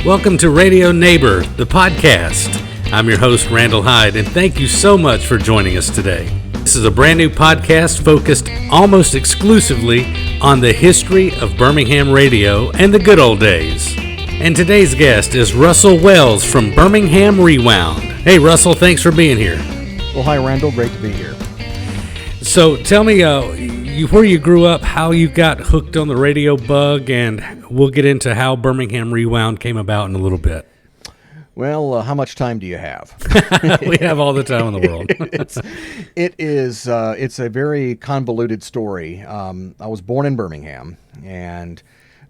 Welcome to Radio Neighbor, the podcast. I'm your host, Randall Hyde, and thank you so much for joining us today. This is a brand new podcast focused almost exclusively on the history of Birmingham radio and the good old days. And today's guest is Russell Wells from Birmingham Rewound. Hey, Russell, thanks for being here. Well, hi, Randall. Great to be here. So tell me where you grew up, how you got hooked on the radio bug, and we'll get into how Birmingham Rewound came about in a little bit. Well, how much time do you have? We have all the time in the world. It's a very convoluted story. I was born in Birmingham, and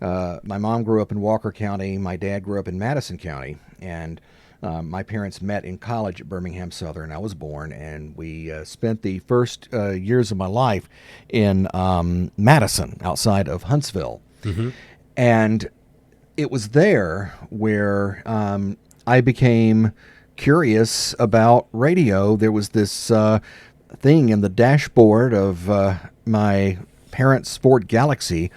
my mom grew up in Walker County. My dad grew up in Madison County, and my parents met in college at Birmingham Southern. I was born, and we spent the first years of my life in Madison, outside of Huntsville. Mm-hmm. And it was there where I became curious about radio. There was this thing in the dashboard of my parents' Ford Galaxy,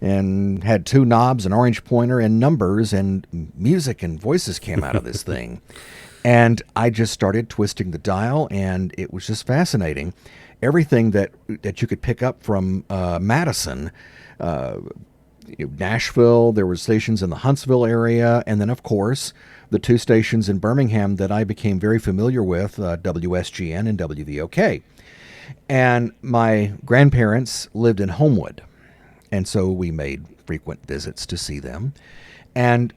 and had two knobs, an orange pointer, and numbers, and music and voices came out of this thing. And I just started twisting the dial, and it was just fascinating. Everything that you could pick up from Madison, Nashville, there were stations in the Huntsville area, and then, of course, the two stations in Birmingham that I became very familiar with, WSGN and WVOK. And my grandparents lived in Homewood. And so we made frequent visits to see them. And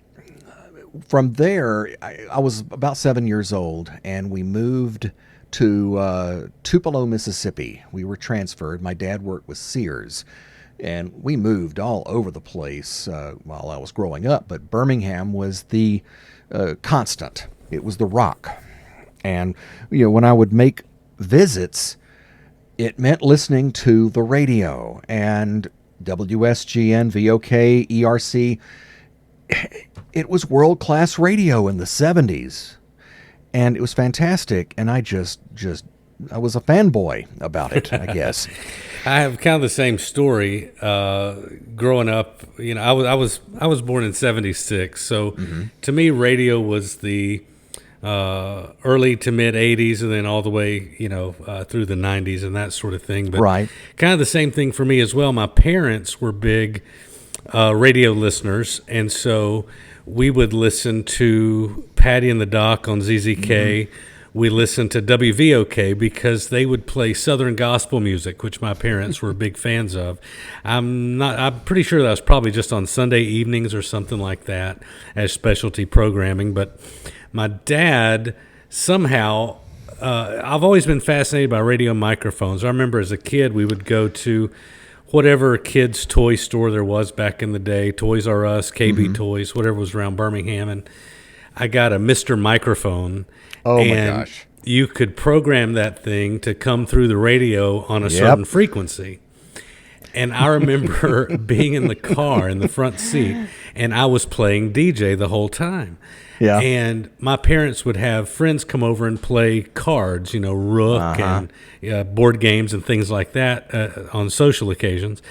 from there, I was about 7 years old, and we moved to Tupelo, Mississippi. We were transferred. My dad worked with Sears, and we moved all over the place while I was growing up. But Birmingham was the constant. It was the rock. And, when I would make visits, it meant listening to the radio, and WSGN, VOK, ERC. It was world-class radio in the 70s, and it was fantastic, and I was a fanboy about it, I guess. I have kind of the same story. Growing up, I was born in '76, so to me, radio was the early to mid 80s, and then all the way, through the 90s and that sort of thing. But right. Kind of the same thing for me as well. My parents were big radio listeners, and so we would listen to Patty and the Doc on ZZK. Mm-hmm. We listened to WVOK because they would play Southern gospel music, which my parents were big fans of. I'm pretty sure that was probably just on Sunday evenings or something like that as specialty programming. But my dad, somehow, I've always been fascinated by radio microphones. I remember as a kid, we would go to whatever kid's toy store there was back in the day, Toys R Us, KB Toys, whatever was around Birmingham, and I got a Mr. Microphone. Oh, my gosh. You could program that thing to come through the radio on a certain frequency. And I remember being in the car in the front seat, and I was playing DJ the whole time. Yeah. And my parents would have friends come over and play cards, Rook and board games and things like that on social occasions.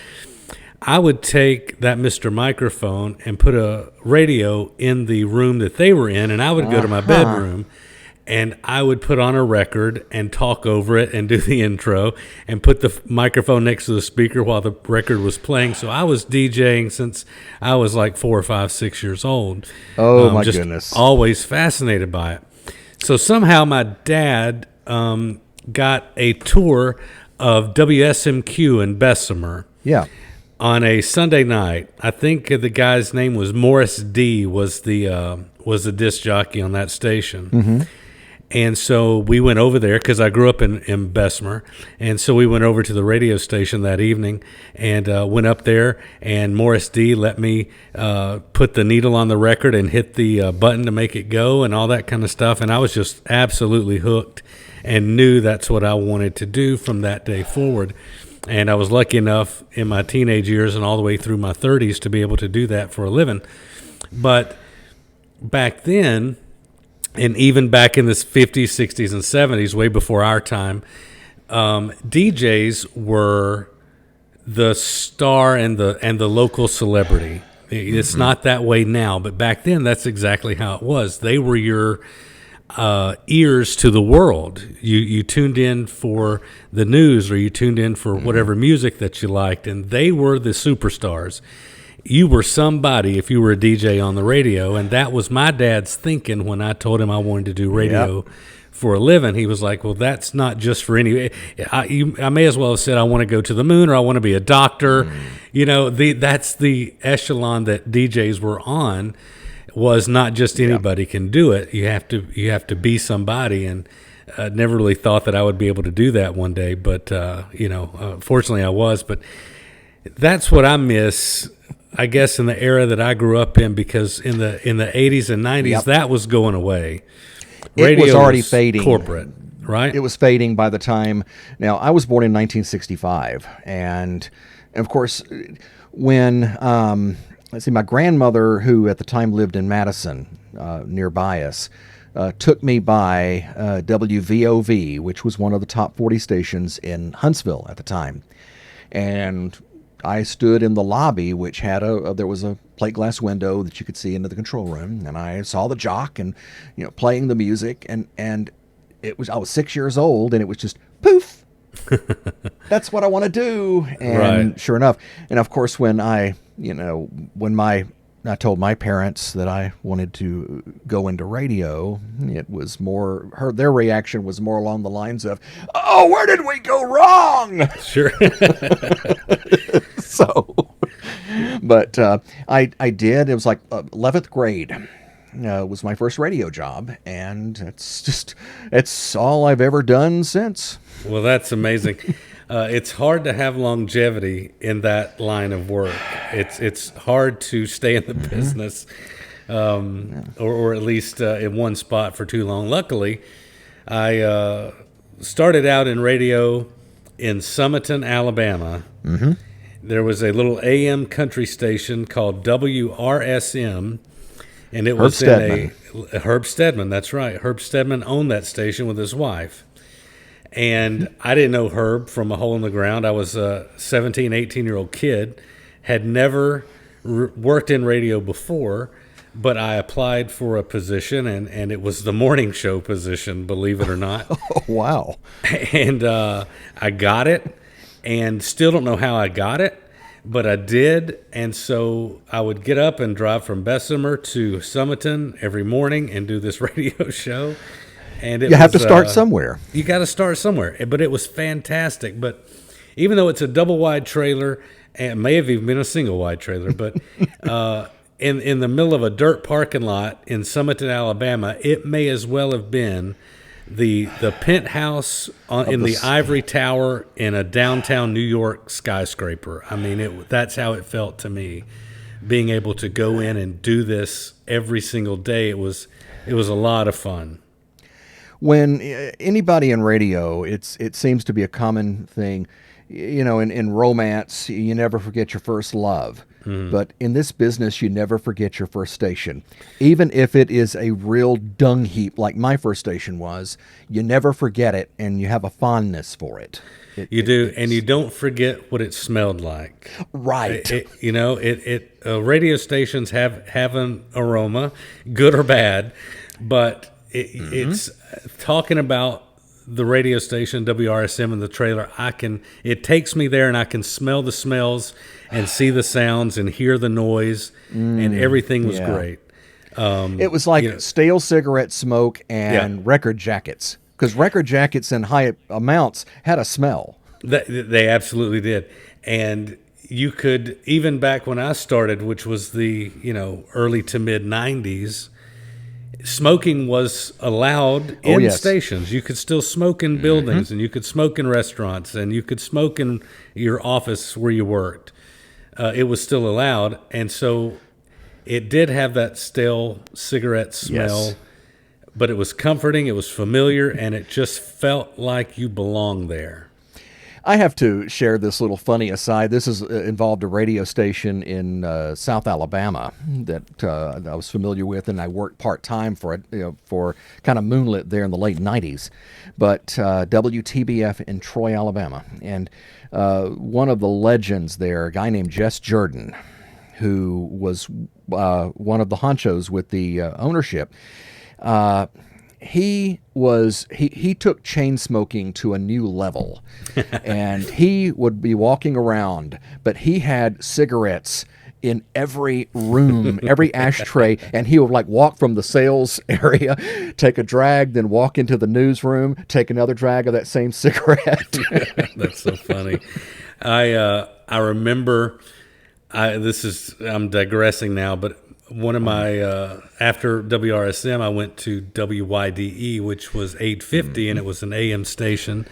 I would take that Mr. Microphone and put a radio in the room that they were in, and I would go to my bedroom, and I would put on a record and talk over it and do the intro and put the microphone next to the speaker while the record was playing. So I was DJing since I was like 4 or 5, 6 years old. Oh, my goodness. Always fascinated by it. So somehow my dad got a tour of WSMQ in Bessemer. Yeah. On a Sunday night. I think the guy's name was Morris D. was the disc jockey on that station. Mm-hmm. And so we went over there because I grew up in Bessemer. And so we went over to the radio station that evening and went up there. And Morris D. let me put the needle on the record and hit the button to make it go and all that kind of stuff. And I was just absolutely hooked and knew that's what I wanted to do from that day forward. And I was lucky enough in my teenage years and all the way through my 30s to be able to do that for a living. But back then, and even back in the 50s, 60s, and 70s, way before our time, DJs were the star and the local celebrity. It's not that way now, but back then that's exactly how it was. They were your ears to the world. You tuned in for the news, or you tuned in for whatever music that you liked, and they were the superstars. You were somebody if you were a DJ on the radio, and that was my dad's thinking when I told him I wanted to do radio for a living. He was like, well, that's not just for any. I may as well have said I want to go to the moon, or I want to be a doctor. That's the echelon that DJs were on. Was not just anybody can do it. You have to be somebody, and never really thought that I would be able to do that one day. But fortunately, I was. But that's what I miss, I guess, in the era that I grew up in, because in the 80s and 90s, that was going away. Radio it was already fading. Corporate, right? It was fading by the time. Now, I was born in 1965, and of course, when let's see, my grandmother, who at the time lived in Madison, nearby us, took me by WVOV, which was one of the top 40 stations in Huntsville at the time. And I stood in the lobby, which had there was a plate glass window that you could see into the control room, and I saw the jock and playing the music, and I was 6 years old, and it was just poof. That's what I want to do. And sure enough, and of course, when I told my parents that I wanted to go into radio, it was their reaction was more along the lines of, "Oh, where did we go wrong?" Sure. So, but I did. It was like 11th grade. Was my first radio job, and it's all I've ever done since. Well, that's amazing. It's hard to have longevity in that line of work. It's hard to stay in the business, or at least in one spot for too long. Luckily, I started out in radio in Summerton, Alabama. Mm-hmm. There was a little AM country station called WRSM, and it was Herb Stedman. That's right. Herb Stedman owned that station with his wife. And I didn't know Herb from a hole in the ground. I was a 17, 18-year-old kid, had never worked in radio before, but I applied for a position, and it was the morning show position, believe it or not. Oh, wow. And I got it, and still don't know how I got it, but I did. And so I would get up and drive from Bessemer to Summerton every morning and do this radio show. And you have to start somewhere. You got to start somewhere. But it was fantastic. But even though it's a double-wide trailer, and it may have even been a single-wide trailer, but in the middle of a dirt parking lot in Summerton, Alabama, it may as well have been the penthouse in the ivory tower in a downtown New York skyscraper. I mean, that's how it felt to me, being able to go in and do this every single day. It was a lot of fun. When anybody in radio, it seems to be a common thing, in romance, you never forget your first love. Mm-hmm. But in this business, you never forget your first station. Even if it is a real dung heap like my first station was, you never forget it, and you have a fondness for it. You do, and you don't forget what it smelled like. Right. Radio stations have an aroma, good or bad, but it's talking about the radio station WRSM and the trailer. It takes me there, and I can smell the smells and see the sounds and hear the noise, and everything was great. It was like stale cigarette smoke and record jackets, because record jackets in high amounts had a smell. They absolutely did. And you could, even back when I started, which was the early to mid 90s, smoking was allowed in stations. You could still smoke in buildings, and you could smoke in restaurants, and you could smoke in your office where you worked. It was still allowed, and so it did have that stale cigarette smell, but it was comforting, it was familiar, and it just felt like you belonged there. I have to share this little funny aside. This is involved a radio station in South Alabama that I was familiar with, and I worked part-time for it, for kind of moonlit there in the late 90s. But WTBF in Troy, Alabama. And one of the legends there, a guy named Jess Jordan, who was one of the honchos with the ownership. He took chain smoking to a new level, and he would be walking around, but he had cigarettes in every room, every ashtray, and he would like walk from the sales area, take a drag, then walk into the newsroom, take another drag of that same cigarette. That's so funny. I remember. I'm digressing now, but one of my after WRSM, I went to WYDE, which was 850, and it was an AM station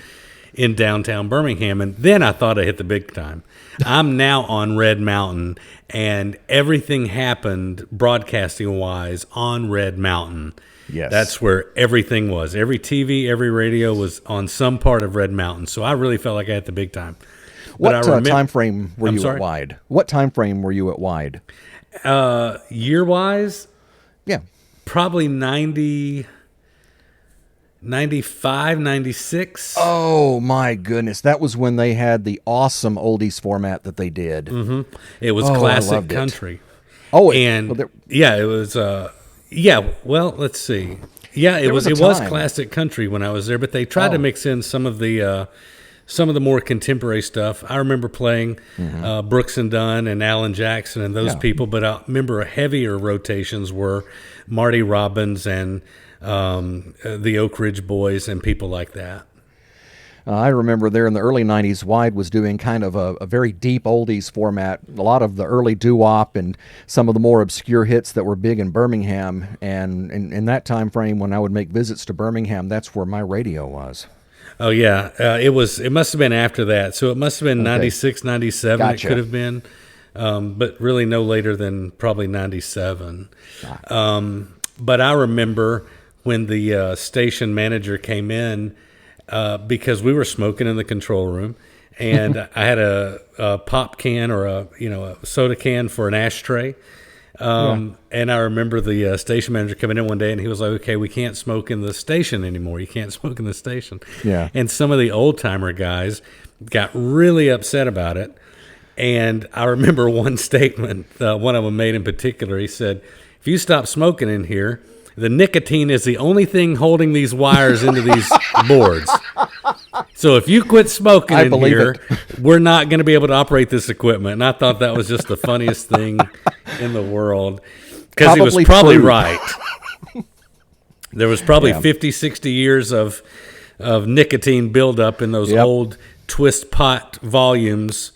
in downtown Birmingham. And then I thought I hit the big time. I'm now on Red Mountain, and everything happened broadcasting wise on Red Mountain. Yes. That's where everything was. Every TV, every radio was on some part of Red Mountain. So I really felt like I hit the big time. What time frame were you at Wide? What time frame were you at Wide? Year wise? Yeah. Probably 90, 95, 96. Oh, my goodness. That was when they had the awesome oldies format that they did. Mm-hmm. It was classic country. Oh, and it was, well, let's see. Yeah, it was classic country when I was there, but they tried to mix in some of the more contemporary stuff. I remember playing Brooks and Dunn and Alan Jackson and those people, but I remember heavier rotations were Marty Robbins and the Oak Ridge Boys and people like that. I remember there in the early 90s, Wide was doing kind of a very deep oldies format, a lot of the early doo-wop and some of the more obscure hits that were big in Birmingham. And in that time frame, when I would make visits to Birmingham, that's where my radio was. Oh, yeah. It must have been after that. So it must have been 96, 97. Gotcha. It could have been, but really no later than probably 97. But I remember when the station manager came in, because we were smoking in the control room, and I had a pop can or a soda can for an ashtray. And I remember the station manager coming in one day, and he was like, okay, we can't smoke in the station anymore. You can't smoke in the station. Yeah. And some of the old-timer guys got really upset about it. And I remember one statement, one of them made in particular. He said, if you stop smoking in here, the nicotine is the only thing holding these wires into these boards. So if you quit smoking in here, we're not going to be able to operate this equipment. And I thought that was just the funniest thing in the world, because he was probably right. There was probably 50, 60 years of nicotine buildup in those old twist pot volumes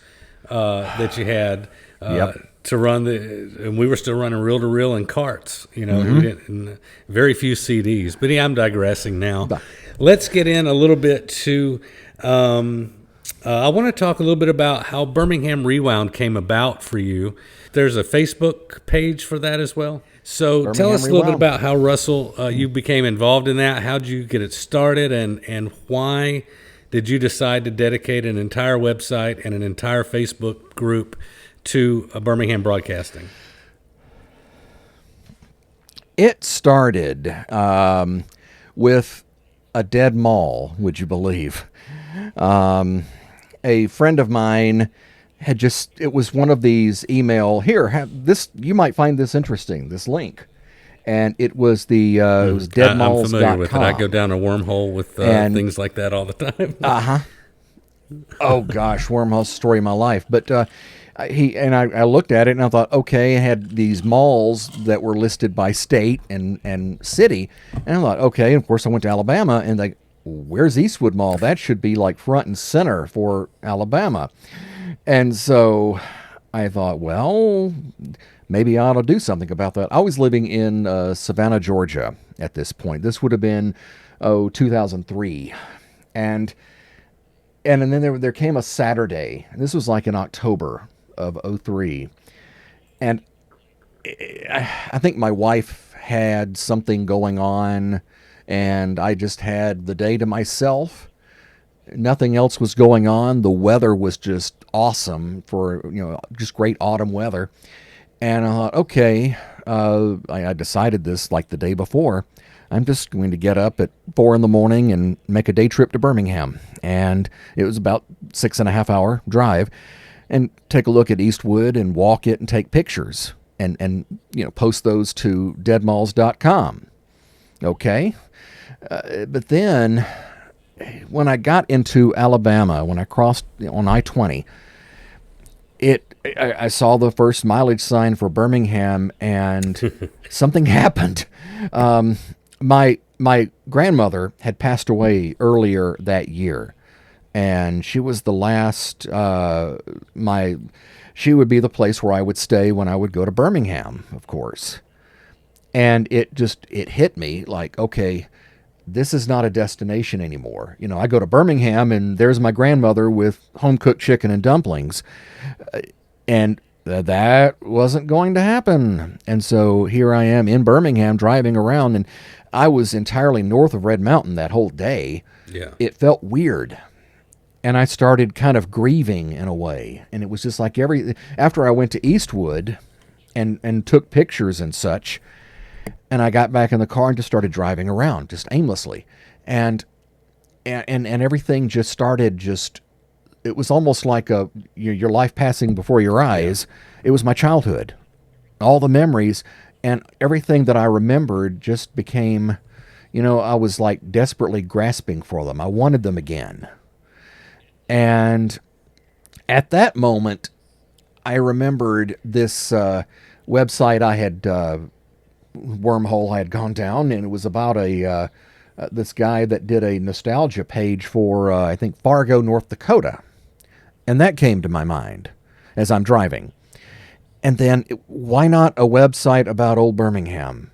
that you had to run and we were still running reel to reel and carts, we didn't, very few CDs. But I'm digressing now. Let's get in a little bit to, I want to talk a little bit about how Birmingham Rewound came about for you. There's a Facebook page for that as well. So Birmingham tell us a little bit about how, Russell, you became involved in that. How did you get it started, and why did you decide to dedicate an entire website and an entire Facebook group to Birmingham broadcasting? It started with a dead mall, would you believe? A friend of mine had it was one of these email, here, have this, you might find this interesting, this link. And it was it was deadmalls.com. I'm familiar with it. I go down a wormhole with things like that all the time. Oh gosh, wormhole story of my life. But I looked at it and I thought, okay, I had these malls that were listed by state and city, and I thought, okay. And of course, I went to Alabama, and where's Eastwood Mall? That should be like front and center for Alabama. And so I thought, well, maybe I ought to do something about that. I was living in Savannah, Georgia at this point. This would have been 2003, and then there came a Saturday. This was like in October of 2003, and I think my wife had something going on, and I just had the day to myself. Nothing else was going on. The weather was just awesome for, just great autumn weather. And I thought, okay, I decided this like the day before. I'm just going to get up at 4 a.m. and make a day trip to Birmingham. And it was about 6.5 hour drive. and take a look at Eastwood and walk it and take pictures and post those to deadmalls.com. Okay? But then when I got into Alabama, when I crossed on I-20, I saw the first mileage sign for Birmingham, and something happened. My grandmother had passed away earlier that year, and she was the last. She would be the place where I would stay when I would go to Birmingham, of course. And it hit me like, okay, this is not a destination anymore. I go to Birmingham and there's my grandmother with home-cooked chicken and dumplings. And that wasn't going to happen. And so here I am in Birmingham driving around, and I was entirely north of Red Mountain that whole day. Yeah. It felt weird. And I started kind of grieving in a way. And it was just like after I went to Eastwood and took pictures and such, and I got back in the car and just started driving around just aimlessly. And everything just started it was almost like your life passing before your eyes. Yeah. It was my childhood. All the memories and everything that I remembered just became, I was like desperately grasping for them. I wanted them again. And at that moment, I remembered this website I had, wormhole I had gone down, and it was about this guy that did a nostalgia page for, I think, Fargo, North Dakota. And that came to my mind as I'm driving. And then, why not a website about old Birmingham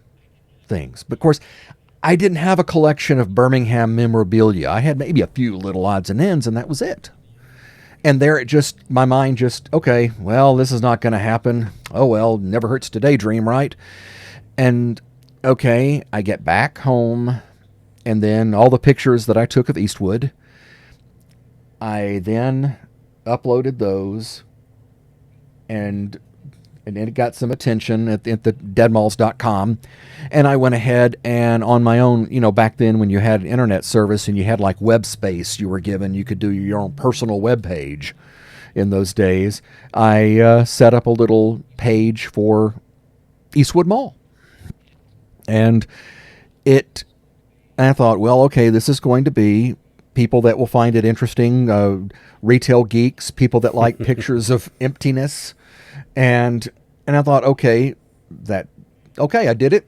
things? But of course, I didn't have a collection of Birmingham memorabilia. I had maybe a few little odds and ends, and that was it. And there my mind okay, well, this is not going to happen. Oh, well, never hurts to daydream, right? And, okay, I get back home, and then all the pictures that I took of Eastwood, I then uploaded those, and it got some attention at the deadmalls.com. And I went ahead and on my own, back then when you had internet service and you had like web space you were given, you could do your own personal web page in those days. I set up a little page for Eastwood Mall. And I thought, well, okay, this is going to be people that will find it interesting, retail geeks, people that like pictures of emptiness. And I thought, okay, I did it,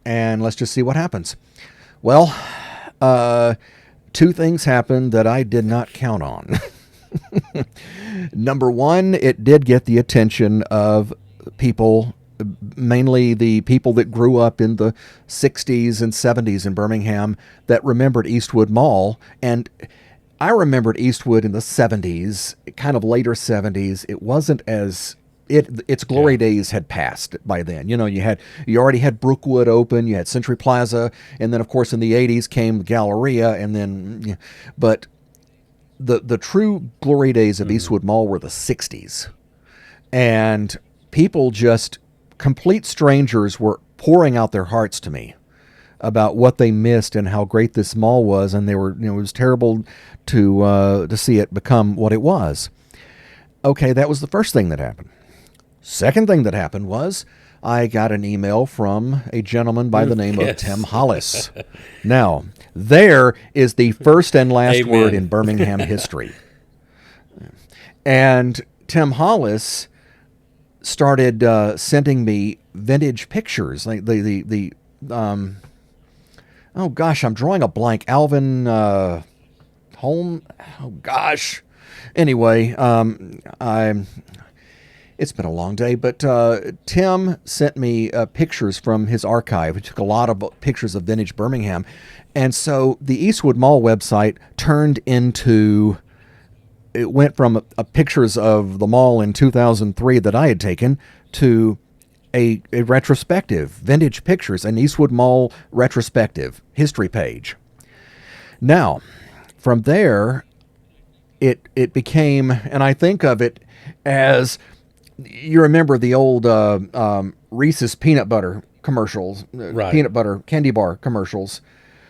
and let's just see what happens. Well, two things happened that I did not count on. Number one, it did get the attention of people, mainly the people that grew up in the 60s and 70s in Birmingham that remembered Eastwood Mall. And I remembered Eastwood in the 70s, kind of later 70s. It wasn't as... its glory days had passed by then. You already had Brookwood open, you had Century Plaza, and then of course in the 80s came Galleria, and then, but the true glory days of Eastwood Mall were the 60s. And people complete strangers were pouring out their hearts to me about what they missed and how great this mall was, and they were, it was terrible to see it become what it was. Okay, that was the first thing that happened. Second thing that happened was I got an email from a gentleman by the name of Tim Hollis. Now, there is the first and last word in Birmingham history. And Tim Hollis started sending me vintage pictures, like oh gosh, I'm drawing a blank. Alvin Holm. Oh gosh. Anyway, it's been a long day, but Tim sent me pictures from his archive. He took a lot of pictures of vintage Birmingham. And so the Eastwood Mall website it went from pictures of the mall in 2003 that I had taken to a retrospective, vintage pictures, an Eastwood Mall retrospective history page. Now, from there, it became, and I think of it as... You remember the old Reese's peanut butter commercials, right. Peanut butter candy bar commercials,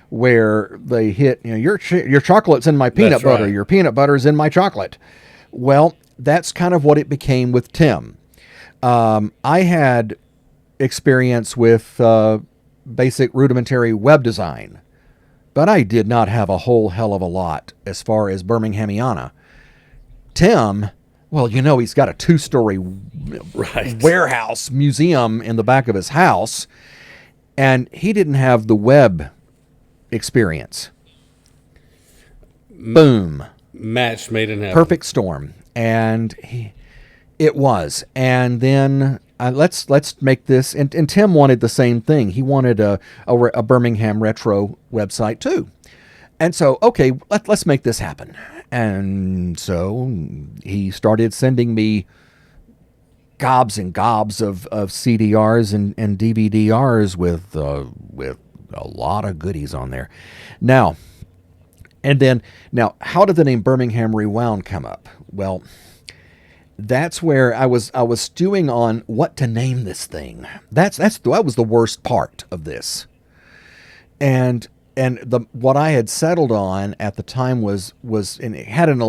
where they hit, your chocolate's in my peanut butter, your peanut butter's in my chocolate. Well, that's kind of what it became with Tim. I had experience with basic rudimentary web design, but I did not have a whole hell of a lot as far as Birminghamiana. Tim, well, he's got a 2-story warehouse museum in the back of his house, and he didn't have the web experience. Boom. Match made in heaven. Perfect storm. And it was. And then let's make this. And Tim wanted the same thing. He wanted a Birmingham retro website too. And so, okay, let's make this happen. And so he started sending me gobs and gobs of CDRs and DVDRs with a lot of goodies on there. Now, how did the name Birmingham Rewound come up? Well, that's where I was stewing on what to name this thing. That was the worst part of this. And what I had settled on at the time was and it had an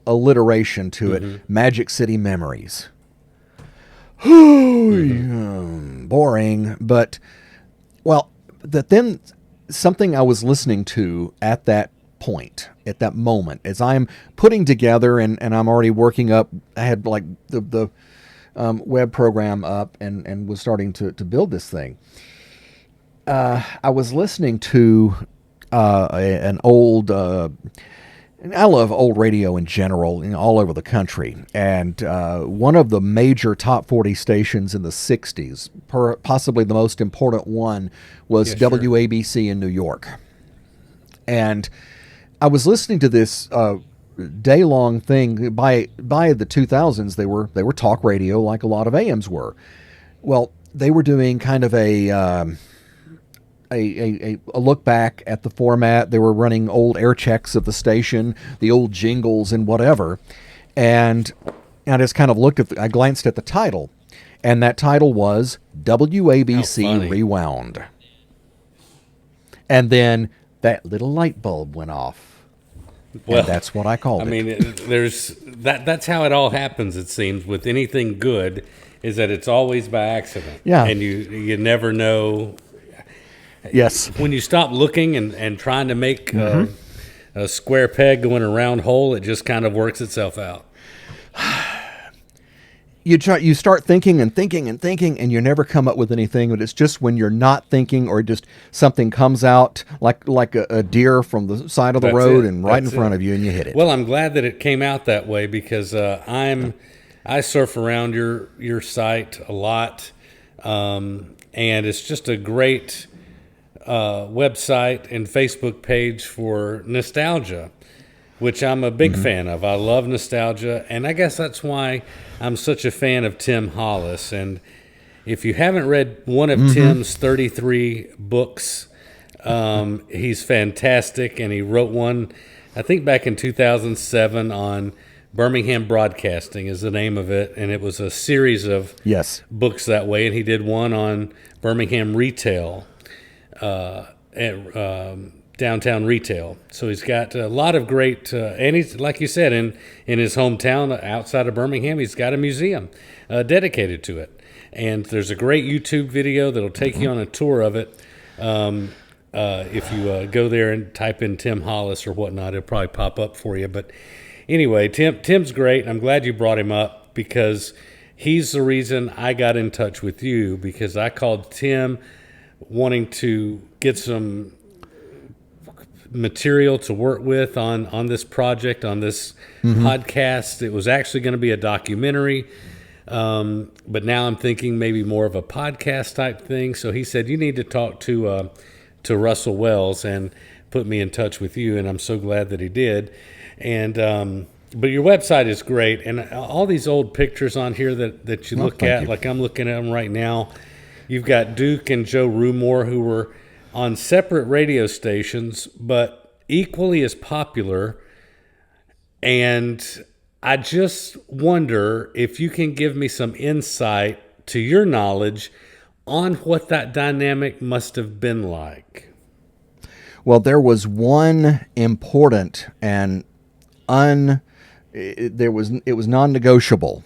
alliteration to it, Magic City Memories. Boring, but then something I was listening to at that point, at that moment, as I'm putting together and I'm already working up, I had like the web program up and was starting to build this thing. I was listening to an old, and I love old radio in general, all over the country. And one of the major top 40 stations in the 60s, possibly the most important one, was WABC in New York. And I was listening to this day-long thing. By the 2000s, they were talk radio like a lot of AMs were. Well, they were doing kind of a look back at the format. They were running old air checks of the station, the old jingles and whatever. And I just kind of I glanced at the title, and that title was WABC Rewound. And then that little light bulb went off. Well, and that's what I called it. I mean, that's how it all happens, it seems, with anything good, is that it's always by accident. Yeah. And you never know. Yes. When you stop looking and trying to make a square peg go in a round hole, it just kind of works itself out. You start thinking and thinking and thinking, and you never come up with anything. But it's just when you're not thinking, or just something comes out like a deer from the side of the road and right in front of you, and you hit it. Well, I'm glad that it came out that way, because I surf around your site a lot, and it's just a great website and Facebook page for nostalgia, which I'm a big fan of. I love nostalgia, and I guess that's why I'm such a fan of Tim Hollis. And if you haven't read one of Tim's 33 books, he's fantastic, and he wrote one, I think back in 2007, on Birmingham Broadcasting is the name of it, and it was a series of books that way, and he did one on Birmingham retail, downtown retail. So he's got a lot of great, and he's, like you said, in his hometown outside of Birmingham, he's got a museum dedicated to it. And there's a great YouTube video that'll take you on a tour of it. If you go there and type in Tim Hollis or whatnot, it'll probably pop up for you. But anyway, Tim's great. I'm glad you brought him up, because he's the reason I got in touch with you, because I called Tim wanting to get some material to work with on this project, on this podcast. It was actually going to be a documentary, but now I'm thinking maybe more of a podcast type thing. So he said, you need to talk to Russell Wells, and put me in touch with you, and I'm so glad that he did. And but your website is great, and all these old pictures on here that you look at, like I'm looking at them right now. You've got Duke and Joe Rumore, who were on separate radio stations, but equally as popular. And I just wonder if you can give me some insight, to your knowledge, on what that dynamic must have been like. Well, there was one important and it was non-negotiable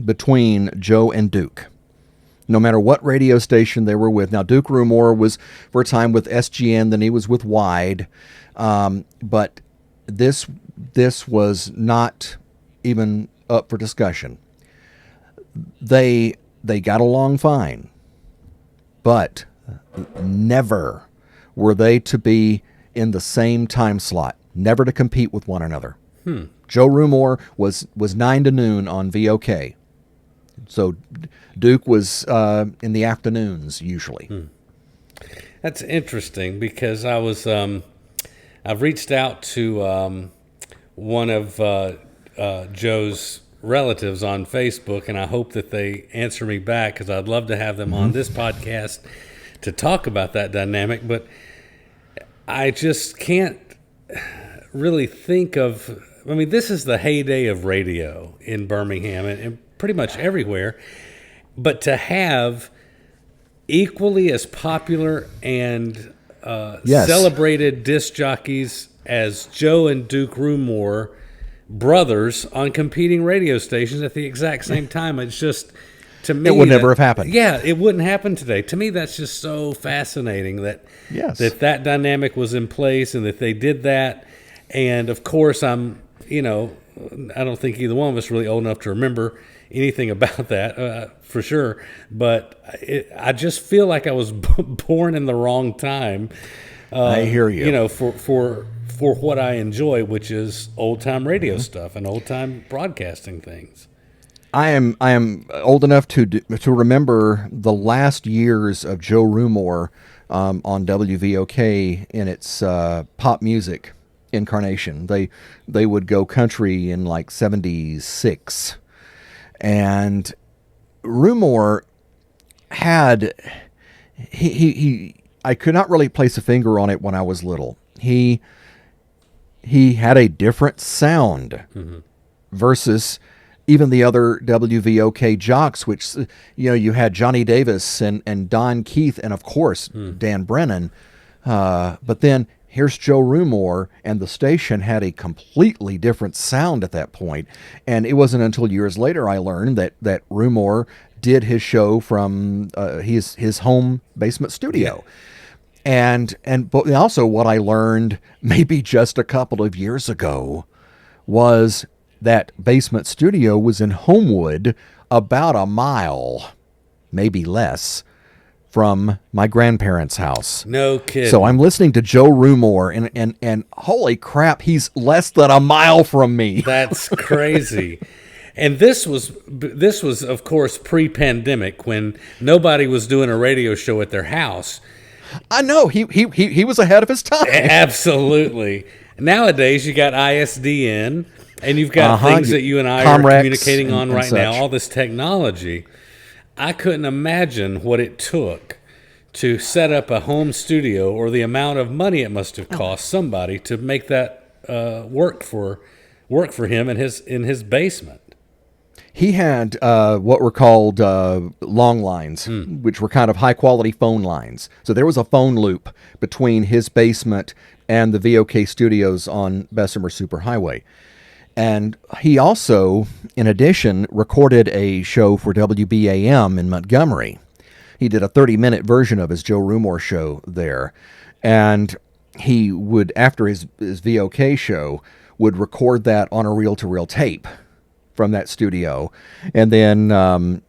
between Joe and Duke, no matter what radio station they were with. Now, Duke Rumor was for a time with SGN, then he was with Wide, but this was not even up for discussion. They got along fine, but never were they to be in the same time slot, never to compete with one another. Joe Rumor was 9 to noon on VOK. So Duke was in the afternoons usually. That's interesting because I was I've reached out to one of Joe's relatives on Facebook, and I hope that they answer me back because I'd love to have them on this podcast to talk about that dynamic. But I just can't really think of. I mean, this is the heyday of radio in Birmingham and pretty much everywhere. But to have equally as popular and celebrated disc jockeys as Joe and Duke Rumor, brothers, on competing radio stations at the exact same time, it's just, to me, it would never have happened. Yeah, it wouldn't happen today. To me, that's just so fascinating that that dynamic was in place and that they did that. And of course, I don't think either one of us really old enough to remember anything about that, for sure. But I just feel like I was born in the wrong time. I hear you. For what I enjoy, which is old time radio stuff and old time broadcasting things. I am old enough to remember the last years of Joe Rumor on WVOK in its pop music incarnation. They would go country in like 76, and Rumor had he I could not really place a finger on it when I was little. He had a different sound versus even the other WVOK jocks, which, you had Johnny Davis and Don Keith and, of course, Dan Brennan. But then here's Joe Rumor, and the station had a completely different sound at that point. And it wasn't until years later I learned that Rumor did his show from his home basement studio. Yeah. But also what I learned maybe just a couple of years ago was that basement studio was in Homewood, about a mile, maybe less, from my grandparents' house. No kidding. So I'm listening to Joe Rumor, and holy crap, he's less than a mile from me. That's crazy. And this was, of course, pre-pandemic, when nobody was doing a radio show at their house. I know. He was ahead of his time. Absolutely. Nowadays, you got ISDN, and you've got things that you and I are communicating on right now, all this technology. I couldn't imagine what it took to set up a home studio, or the amount of money it must have cost somebody to make that work for him in his basement. He had what were called long lines, which were kind of high-quality phone lines. So there was a phone loop between his basement and the VOK studios on Bessemer Superhighway. And he also, in addition, recorded a show for WBAM in Montgomery. He did a 30-minute version of his Joe Rumor show there. And he would, after his VOK show, would record that on a reel-to-reel tape from that studio, and then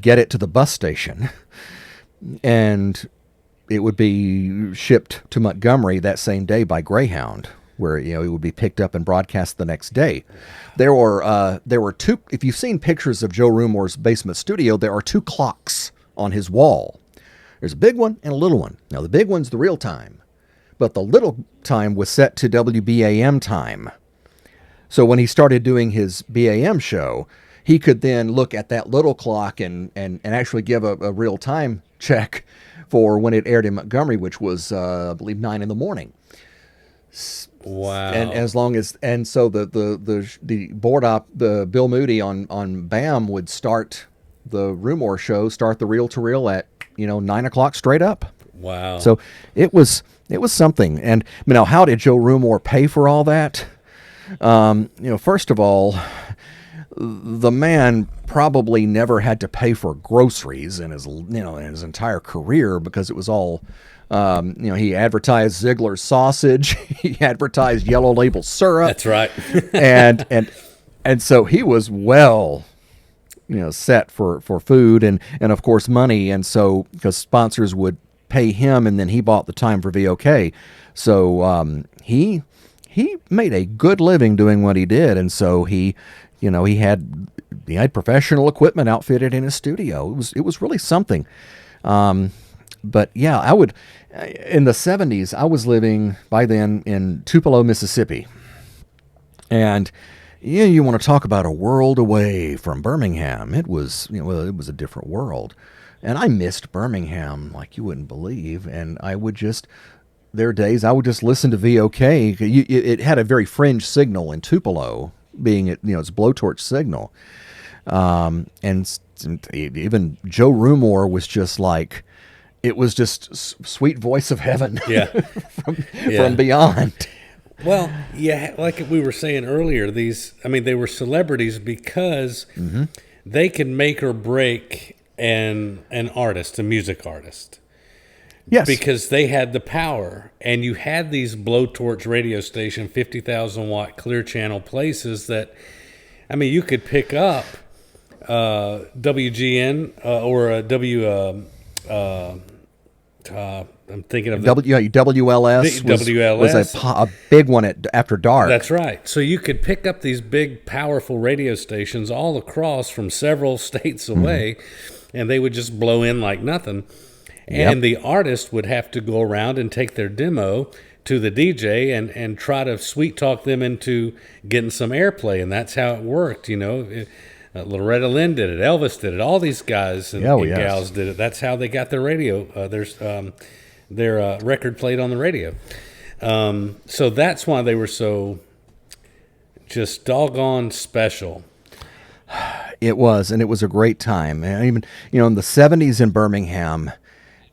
get it to the bus station, and it would be shipped to Montgomery that same day by Greyhound, where it would be picked up and broadcast the next day. There were two. If you've seen pictures of Joe Rumor's basement studio, there are two clocks on his wall. There's a big one and a little one. Now the big one's the real time, but the little time was set to WBAM time. So when he started doing his BAM show, he could then look at that little clock and actually give a real time check for when it aired in Montgomery, which was, I believe, 9 a.m. Wow! And so the board op, the Bill Moody on BAM would start the Rumor show, start the reel to reel at 9 o'clock straight up. Wow! So it was something. And how did Joe Rumor pay for all that? First of all, the man probably never had to pay for groceries in his entire career, because it was all, he advertised Ziegler's sausage, he advertised Yellow Label syrup. That's right. and so he was set for food and of course money, and so because sponsors would pay him, and then he bought the time for VOK, so he made a good living doing what he did, and so he had professional equipment outfitted in his studio. It was really something. But yeah, I would, in the 70s, I was living by then in Tupelo, Mississippi, and you want to talk about a world away from Birmingham. It was, it was a different world. And I missed Birmingham like you wouldn't believe. And there are days I would just listen to VOK. It had a very fringe signal in Tupelo, being its blowtorch signal. And even Joe Rumor was just like, it was just sweet voice of heaven. Yeah. from beyond. Well, yeah, like we were saying earlier, they were celebrities because they can make or break an artist, a music artist. Yes. Because they had the power. And you had these blowtorch radio station, 50,000 watt clear channel places that, you could pick up WGN or a I'm thinking of WLS. WLS was a big one after dark. That's right. So you could pick up these big, powerful radio stations all across from several states away, and they would just blow in like nothing. And the artist would have to go around and take their demo to the DJ and try to sweet talk them into getting some airplay, and that's how it worked. Loretta Lynn did it, Elvis did it, all these guys and gals did it. That's how they got their radio. Their record played on the radio. So that's why they were so just doggone special. It was, and it was a great time. And even, in the 70s in Birmingham,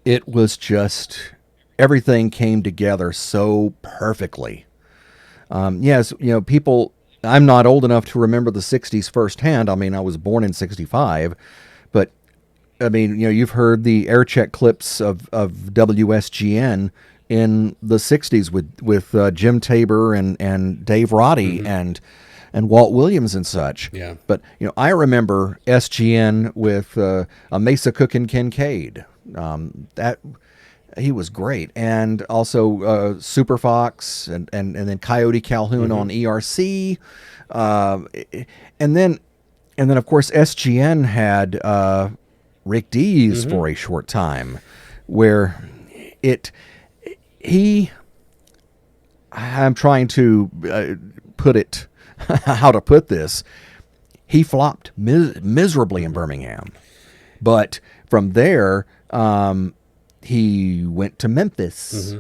it was just, everything came together so perfectly. Yes, people, I'm not old enough to remember the 60s firsthand. I was born in 65, but you've heard the air check clips of WSGN in the 60s with Jim Tabor and Dave Roddy and Walt Williams and such. Yeah. But, I remember SGN with a Mesa Cook and Kincaid. That he was great. And also Super Fox and then Coyote Calhoun on ERC. And then of course SGN had Rick Dees for a short time, where I'm trying to put it how to put this. He flopped miserably in Birmingham, but from there he went to Memphis,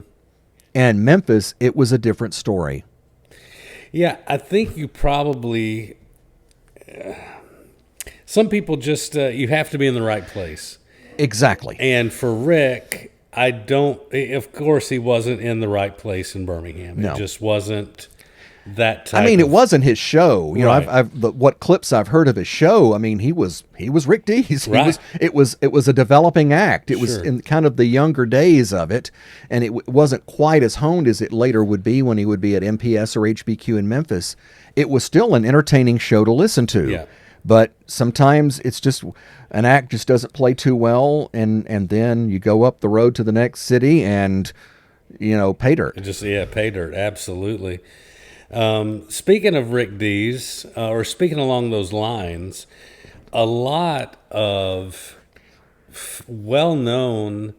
and Memphis, it was a different story. Yeah, I think you probably. Some people just, you have to be in the right place. Exactly. And for Rick, of course he wasn't in the right place in Birmingham. No. It just wasn't that type it wasn't his show. Right. What clips I've heard of his show, he was Rick Dees. Right. It was a developing act. It was Sure. in kind of the younger days of it, and it wasn't quite as honed as it later would be when he would be at MPS or HBQ in Memphis. It was still an entertaining show to listen to. Yeah. But sometimes it's just an act just doesn't play too well, and then you go up the road to the next city and, pay dirt. Pay dirt, absolutely. Speaking of Rick Dees, or speaking along those lines, a lot of well-known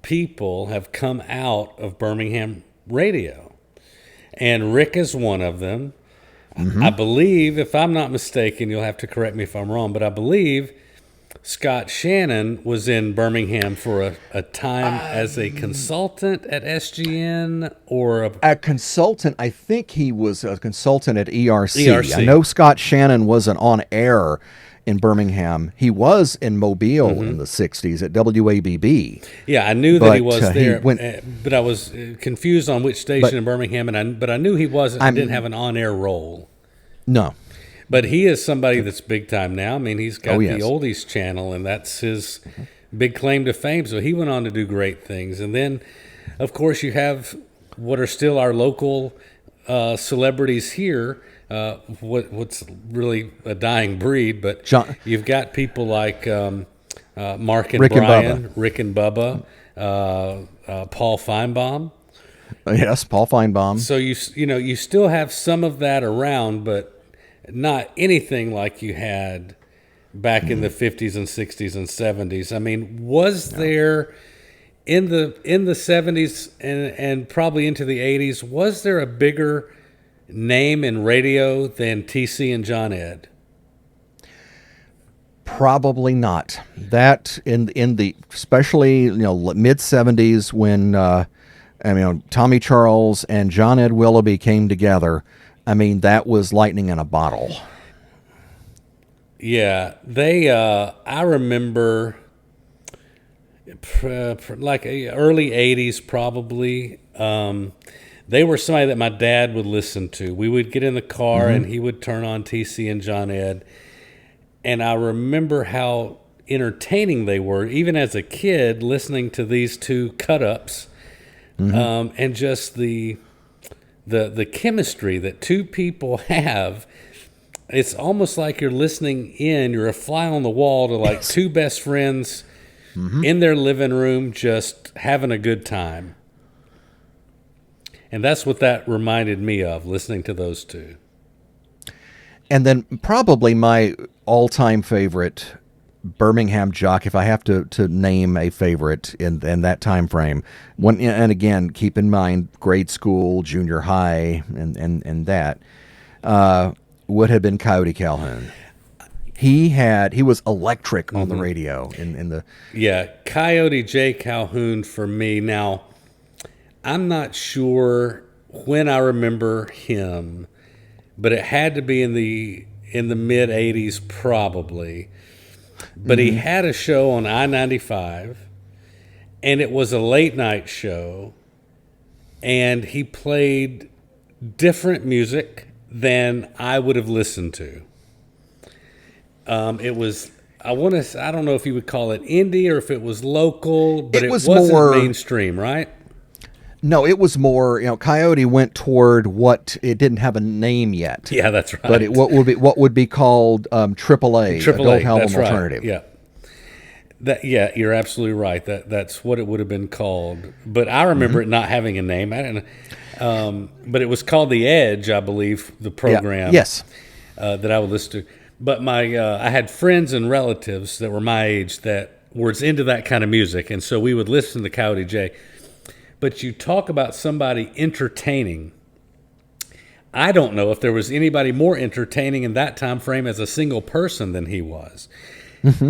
people have come out of Birmingham radio, and Rick is one of them. I believe, if I'm not mistaken, you'll have to correct me if I'm wrong, but I believe Scott Shannon was in Birmingham for a time as a consultant at SGN or A consultant, I think he was a consultant at ERC. ERC. I know Scott Shannon wasn't on air in Birmingham. He was in Mobile in the 60s at WABB. Yeah, I knew that he was there, went, but I was confused on which station in Birmingham, but I knew he didn't have an on-air role. No. But he is somebody that's big time now. I mean, he's got yes. the Oldies channel, and that's his big claim to fame. So he went on to do great things. And then, of course, you have what are still our local celebrities here. What's really a dying breed, but you've got people like Mark and Rick Brian, and Rick and Bubba, Paul Feinbaum. Yes, Paul Feinbaum. So you still have some of that around, but not anything like you had back in the 50s and 60s and 70s. I mean, was there in the 70s and probably into the 80s, was there a bigger name in radio than TC and John Ed? Probably not. That in the especially mid 70s when Tommy Charles and John Ed Willoughby came together. I mean, that was lightning in a bottle. Yeah, they. I remember, like early '80s, probably. They were somebody that my dad would listen to. We would get in the car and he would turn on TC and John Ed, and I remember how entertaining they were, even as a kid, listening to these two cut-ups, and just the chemistry that two people have. It's almost like you're you're a fly on the wall to like two best friends in their living room just having a good time. And that's what that reminded me of, listening to those two. And then probably my all-time favorite Birmingham jock, if I have to name a favorite in that time frame. And again, keep in mind grade school, junior high, and that would have been Coyote Calhoun. He was electric on the radio in the Coyote J. Calhoun for me. Now, I'm not sure when I remember him, but it had to be in the mid 80s probably. But he had a show on I-95, and it was a late night show, and he played different music than I would have listened to. It was, I don't know if you would call it indie or if it was local, but it wasn't more mainstream, right? No, it was more, Coyote went toward what it didn't have a name yet. Yeah, that's right. But what would be called AAA, Adult Album Alternative. Right. Yeah. You're absolutely right. That's what it would have been called. But I remember it not having a name. I didn't, but it was called The Edge, I believe, the program. Yes. That I would listen to. But I had friends and relatives that were my age that were into that kind of music, and so we would listen to Coyote J. But you talk about somebody entertaining. I don't know if there was anybody more entertaining in that time frame as a single person than he was.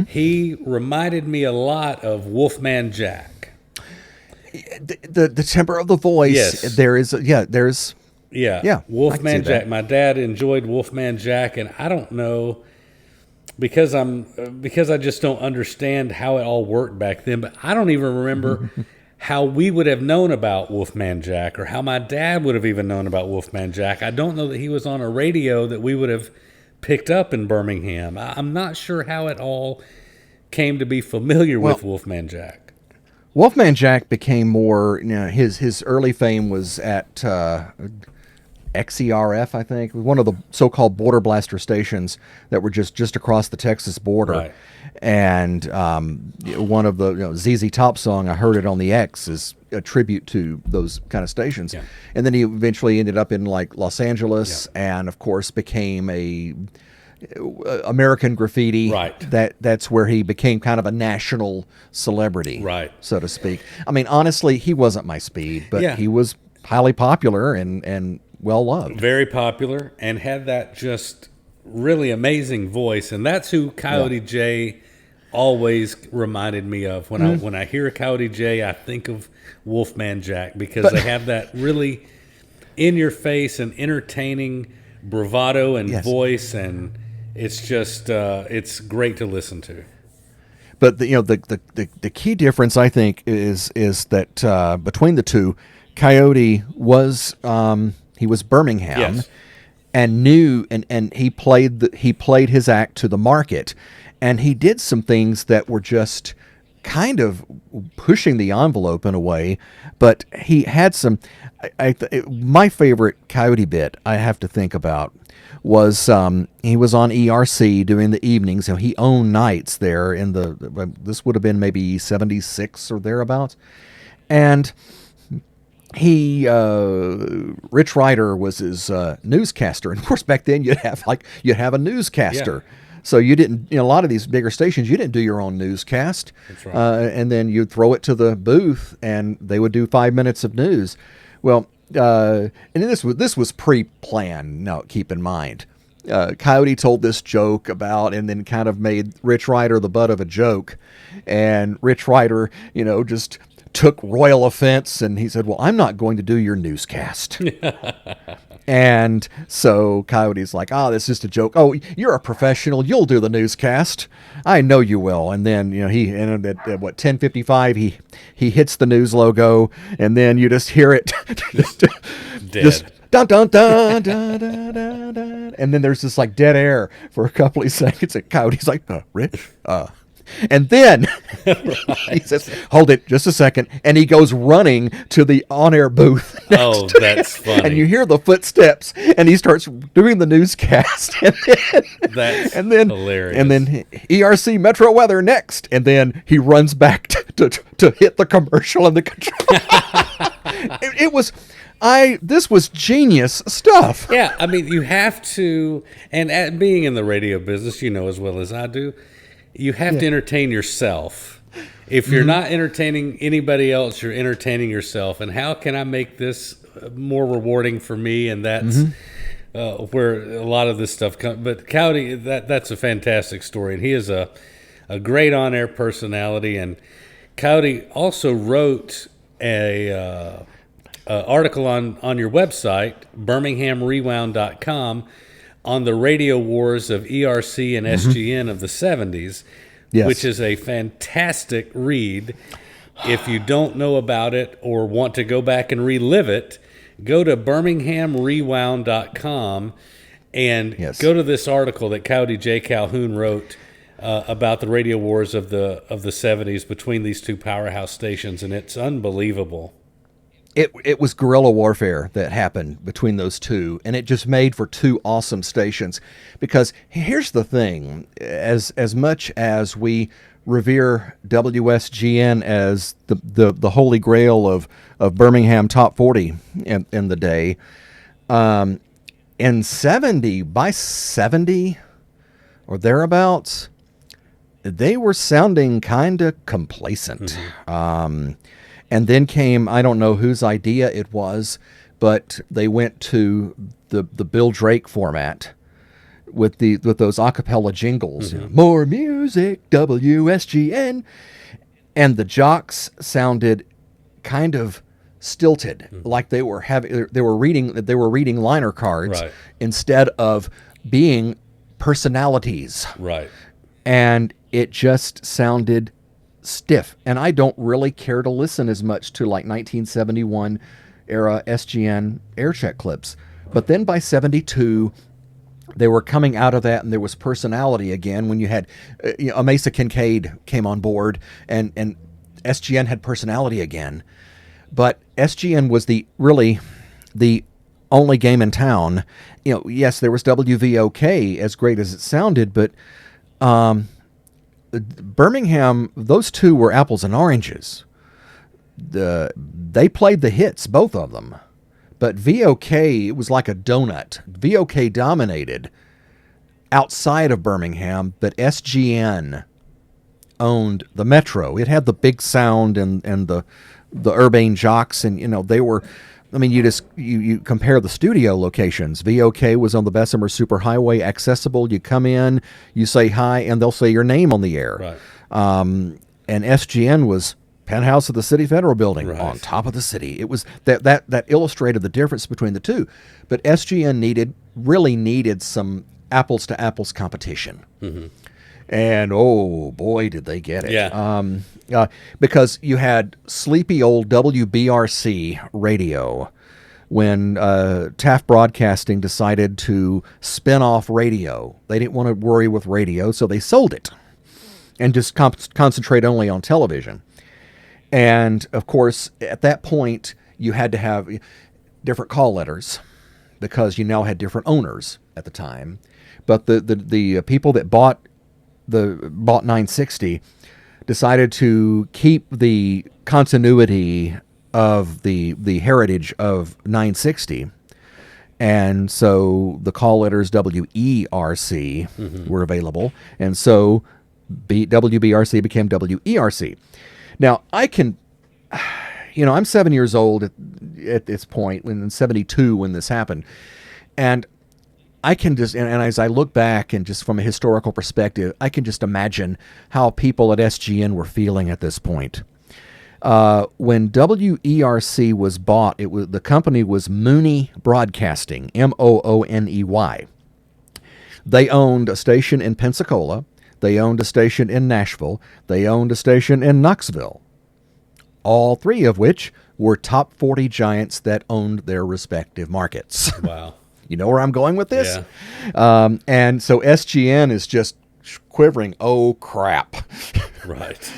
He reminded me a lot of Wolfman Jack. The timbre of the voice. Yes. There's Wolfman Jack. My dad enjoyed Wolfman Jack, and I don't know because I just don't understand how it all worked back then. But I don't even remember how we would have known about Wolfman Jack, or how my dad would have even known about Wolfman Jack. I don't know that he was on a radio that we would have picked up in Birmingham. I'm not sure how it all came to be familiar with Wolfman Jack. Wolfman Jack became more, his early fame was at XERF, I think, one of the so-called border blaster stations that were just across the Texas border. Right. And one of the ZZ Top song, I heard it on the X, is a tribute to those kind of stations. Yeah. And then he eventually ended up in like Los Angeles, and of course became a American Graffiti. Right. That's where he became kind of a national celebrity, right, so to speak. I mean, honestly, he wasn't my speed, but he was highly popular and well loved. Very popular, and had that just really amazing voice, and that's who Coyote J always reminded me of when I hear Coyote J, I think of Wolfman Jack, because they have that really in your face and entertaining bravado and voice, and it's just it's great to listen to. But the key difference, I think, is that between the two, Coyote was he was Birmingham, and knew and he played his act to the market, and he did some things that were just kind of pushing the envelope in a way, but he had some. My favorite Coyote bit I have to think about was he was on ERC doing the evenings. So he owned nights there in this would have been maybe 76 or thereabouts, and he Rich Ryder was his newscaster, and of course back then you'd have a newscaster. Yeah. So you didn't, a lot of these bigger stations, you didn't do your own newscast. That's right. And then you'd throw it to the booth, and they would do 5 minutes of news. Well, and this was pre-planned. Now, keep in mind, Coyote told this joke about, and then kind of made Rich Ryder the butt of a joke, and Rich Ryder, just took royal offense, and he said, "Well, I'm not going to do your newscast." And so Coyote's like, "This is just a joke. Oh, you're a professional. You'll do the newscast. I know you will." And then, he ended at 10:55. He hits the news logo, and then you just hear it, just dun dun dun dun dun dun dun, and then there's this like dead air for a couple of seconds. And Coyote's like, "Rich, And then he says, "Hold it just a second," and he goes running to the on-air booth. Oh, that's funny. And you hear the footsteps, and he starts doing the newscast. That's hilarious. And then ERC Metro Weather next, and then he runs back to hit the commercial and the control. This was genius stuff. Yeah, I mean, you have to, and being in the radio business, as well as I do, you have to entertain yourself. If you're not entertaining anybody else, you're entertaining yourself. And how can I make this more rewarding for me? And that's where a lot of this stuff comes. But Coyote, that's a fantastic story. And he is a great on-air personality. And Coyote also wrote a article on your website, BirminghamRewound.com, on the radio wars of ERC and SGN of the 70s, which is a fantastic read. If you don't know about it or want to go back and relive it, go to BirminghamRewound.com and go to this article that Coyote J. Calhoun wrote about the radio wars of the 70s between these two powerhouse stations, and it's unbelievable. It was guerrilla warfare that happened between those two, and it just made for two awesome stations. Because here's the thing, as much as we revere WSGN as the holy grail of Birmingham top 40 in the day, by 70 or thereabouts, they were sounding kind of complacent. And then came, I don't know whose idea it was, but they went to the Bill Drake format with those a cappella jingles. More music, WSGN. And the jocks sounded kind of stilted, like they were reading liner cards instead of being personalities. Right. And it just sounded stiff, and I don't really care to listen as much to like 1971 era SGN aircheck clips. But then by 72, they were coming out of that, and there was personality again. When you had Mesa Kincaid came on board, and SGN had personality again. But SGN was the only game in town. Yes, there was WVOK, as great as it sounded, but Birmingham, those two were apples and oranges. They played the hits, both of them. But VOK, it was like a donut. VOK dominated outside of Birmingham, but SGN owned the Metro. It had the big sound and the urbane jocks, and they were. I mean, you compare the studio locations. VOK was on the Bessemer Superhighway, accessible. You come in, you say hi, and they'll say your name on the air. Right. And SGN was penthouse of the City Federal Building on top of the city. It was that illustrated the difference between the two. But SGN really needed some apples to apples competition. Mm-hmm. And oh boy, did they get it. Yeah. Because you had sleepy old WBRC radio when Taft Broadcasting decided to spin off radio. They didn't want to worry with radio, so they sold it and just concentrate only on television. And, of course, at that point, you had to have different call letters because you now had different owners at the time. But the people that bought 960 decided to keep the continuity of the heritage of 960. And so the call letters WERC were available. And so WBRC became WERC. Now, I'm 7 years old at this point, in 72 when this happened. And I can just, and as I look back and just from a historical perspective, I can just imagine how people at SGN were feeling at this point. When WERC was bought, the company was Mooney Broadcasting, Mooney. They owned a station in Pensacola. They owned a station in Nashville. They owned a station in Knoxville. All three of which were top 40 giants that owned their respective markets. Wow. You know where I'm going with this? Yeah. And so SGN is just quivering. Oh, crap. Right.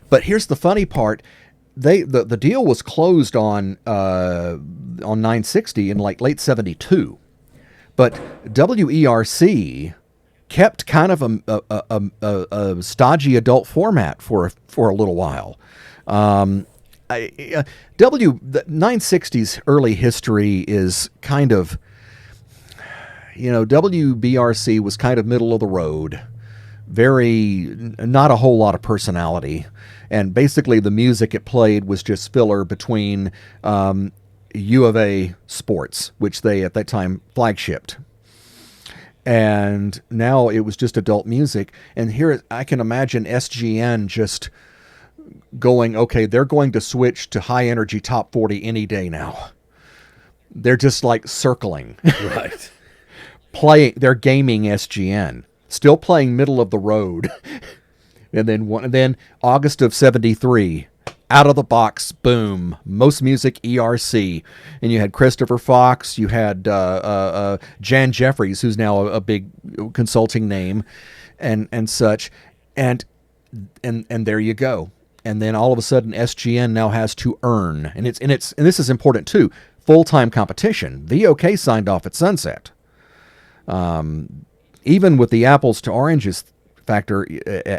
But here's the funny part. The deal was closed on 960 in like late 72. But WERC kept kind of a stodgy adult format for a little while. The 960's early history is kind of, WBRC was kind of middle of the road, not a whole lot of personality, and basically the music it played was just filler between U of A Sports, which they at that time flagshipped. And now it was just adult music. And here I can imagine SGN just going, okay, they're going to switch to high energy top 40 any day now. They're just like circling. Right. They're gaming SGN. Still playing middle of the road. And then August of 73, out of the box, boom, most music ERC. And you had Christopher Fox, you had Jan Jeffries, who's now a big consulting name, and such. And there you go. And then all of a sudden SGN now has to earn, and this is important too, full-time competition. VOK signed off at sunset. Even with the apples to oranges factor,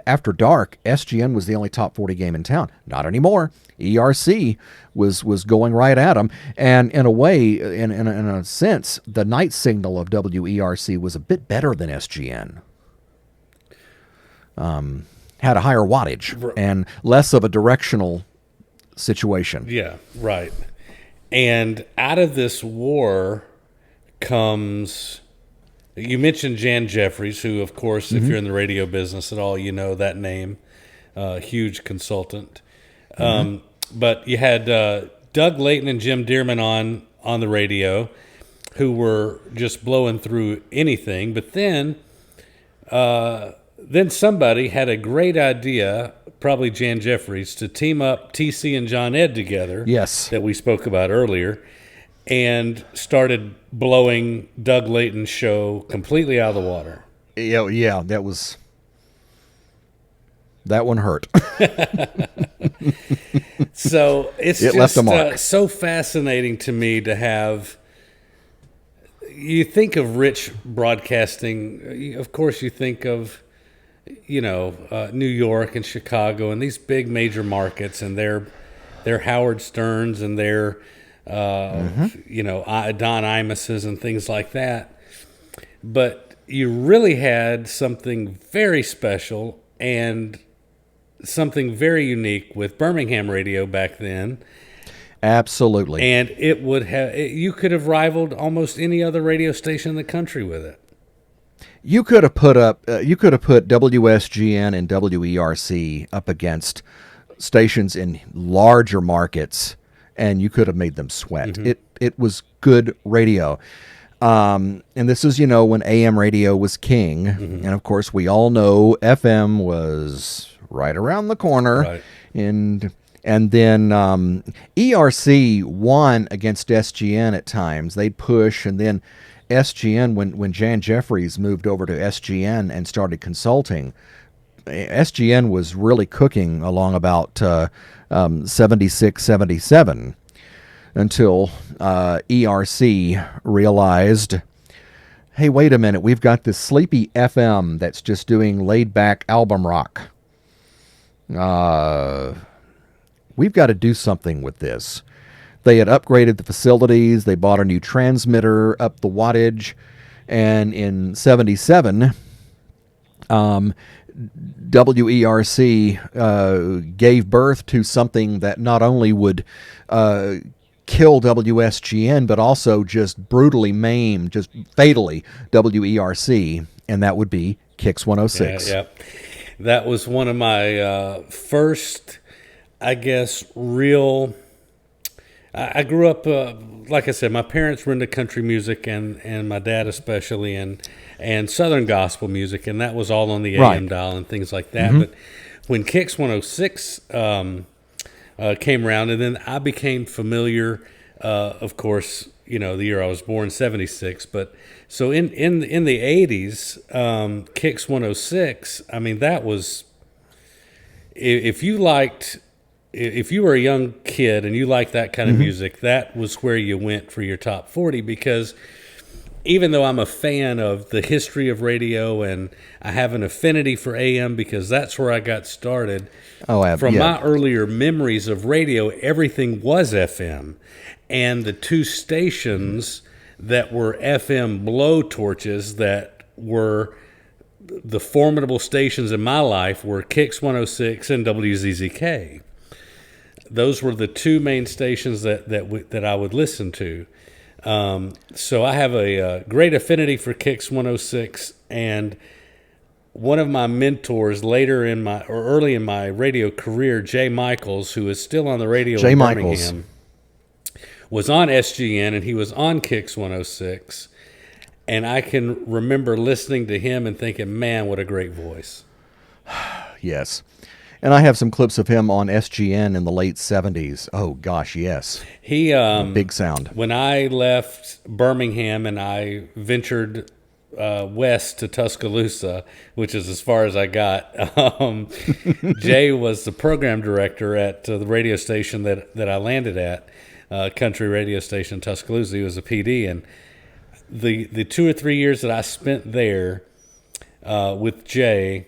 after dark, SGN was the only top 40 game in town. Not anymore. ERC was going right at them, and in a way, in a sense, the night signal of WERC was a bit better than SGN. Had a higher wattage and less of a directional situation. Yeah, right. And out of this war comes, you mentioned Jan Jeffries, who, of course, if you're in the radio business at all, you know that name, huge consultant. But you had Doug Layton and Jim Dearman on the radio, who were just blowing through anything. But then somebody had a great idea, probably Jan Jeffries, to team up TC and John Ed together. Yes. That we spoke about earlier, and started blowing Doug Layton's show completely out of the water. Yeah, that one hurt. So it left a mark. So fascinating to me to have. You think of rich broadcasting, of course. You think of, New York and Chicago and these big major markets, and their Howard Sterns and their Don Imuses and things like that. But you really had something very special and something very unique with Birmingham radio back then. Absolutely. And you could have rivaled almost any other radio station in the country with it. You could have put WSGN and WERC up against stations in larger markets, and you could have made them sweat. It was good radio. And this is, when AM radio was king. And of course, we all know FM was right around the corner. Right. And then ERC won against SGN at times. They'd push, and then SGN, when Jan Jeffries moved over to SGN and started consulting, SGN was really cooking along about 76, 77 until ERC realized, hey, wait a minute, we've got this sleepy FM that's just doing laid-back album rock. We've got to do something with this. They had upgraded the facilities. They bought a new transmitter, upped the wattage. And in 77, WERC gave birth to something that not only would kill WSGN, but also just brutally maim, just fatally, WERC, and that would be Kix 106. Yeah. That was one of my first, I guess, real... I grew up, like I said, my parents were into country music, and my dad especially, and Southern gospel music, and that was all on the AM dial and things like that. But when Kix 106 came around, and then I became familiar, of course, the year I was born, 76. But so in the 80s, Kix 106, I mean, that was, if you were a young kid and you liked that kind of music, that was where you went for your top 40, because even though I'm a fan of the history of radio and I have an affinity for AM because that's where I got started, my earlier memories of radio, everything was FM. And the two stations that were FM blowtorches that were the formidable stations in my life were Kix 106 and WZZK. Those were the two main stations that I would listen to. So I have a great affinity for Kix 106, and one of my mentors early in my radio career, Jay Michaels, who is still on the radio in Birmingham, was on SGN, and he was on Kix 106, and I can remember listening to him and thinking, man, what a great voice. Yes. And I have some clips of him on SGN in the late 70s. Oh, gosh, yes. He big sound. When I left Birmingham and I ventured west to Tuscaloosa, which is as far as I got, Jay was the program director at the radio station that I landed at, country radio station in Tuscaloosa. He was a PD. And the 2 or 3 years that I spent there with Jay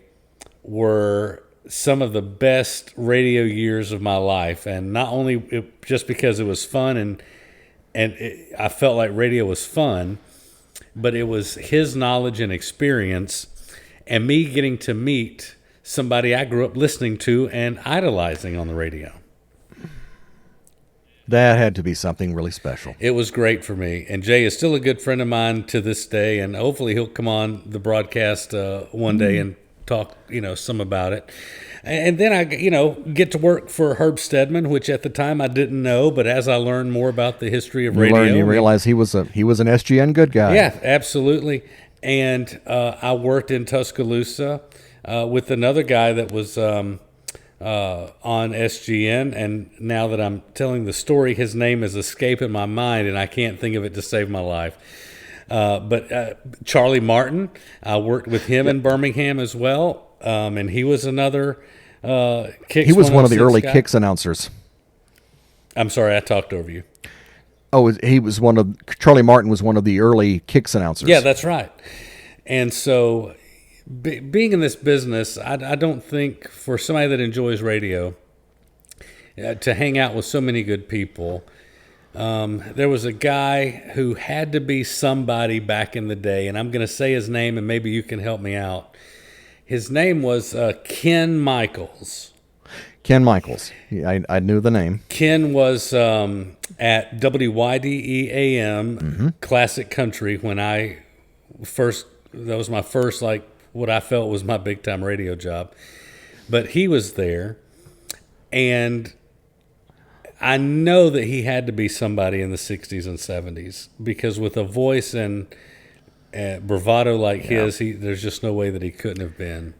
were some of the best radio years of my life, and not only just because it was fun and I felt like radio was fun, but it was his knowledge and experience and me getting to meet somebody I grew up listening to and idolizing on the radio. That had to be something really special. It was great for me, and Jay is still a good friend of mine to this day, and hopefully he'll come on the broadcast one day and talk, some about it. And then I, get to work for Herb Stedman, which at the time I didn't know, but as I learned more about the history of radio, you realize he was an SGN good guy. Yeah, absolutely. And I worked in Tuscaloosa with another guy that was on SGN, and now that I'm telling the story, his name is escaping my mind, and I can't think of it to save my life. But Charlie Martin, I worked with him in Birmingham as well, and he was another Kix. He was one of the early guy. Kix announcers. I'm sorry, I talked over you. Oh, Charlie Martin was one of the early Kix announcers. Yeah, that's right. And so, being in this business, I don't think for somebody that enjoys radio, to hang out with so many good people. There was a guy who had to be somebody back in the day, and I'm going to say his name, and maybe you can help me out. His name was Ken Michaels. Ken Michaels. I knew the name. Ken was at WYDE AM Classic Country when I first my first, like, what I felt was my big time radio job. But he was there, and I know that he had to be somebody in the 60s and 70s, because with a voice and bravado like his, there's just no way that he couldn't have been.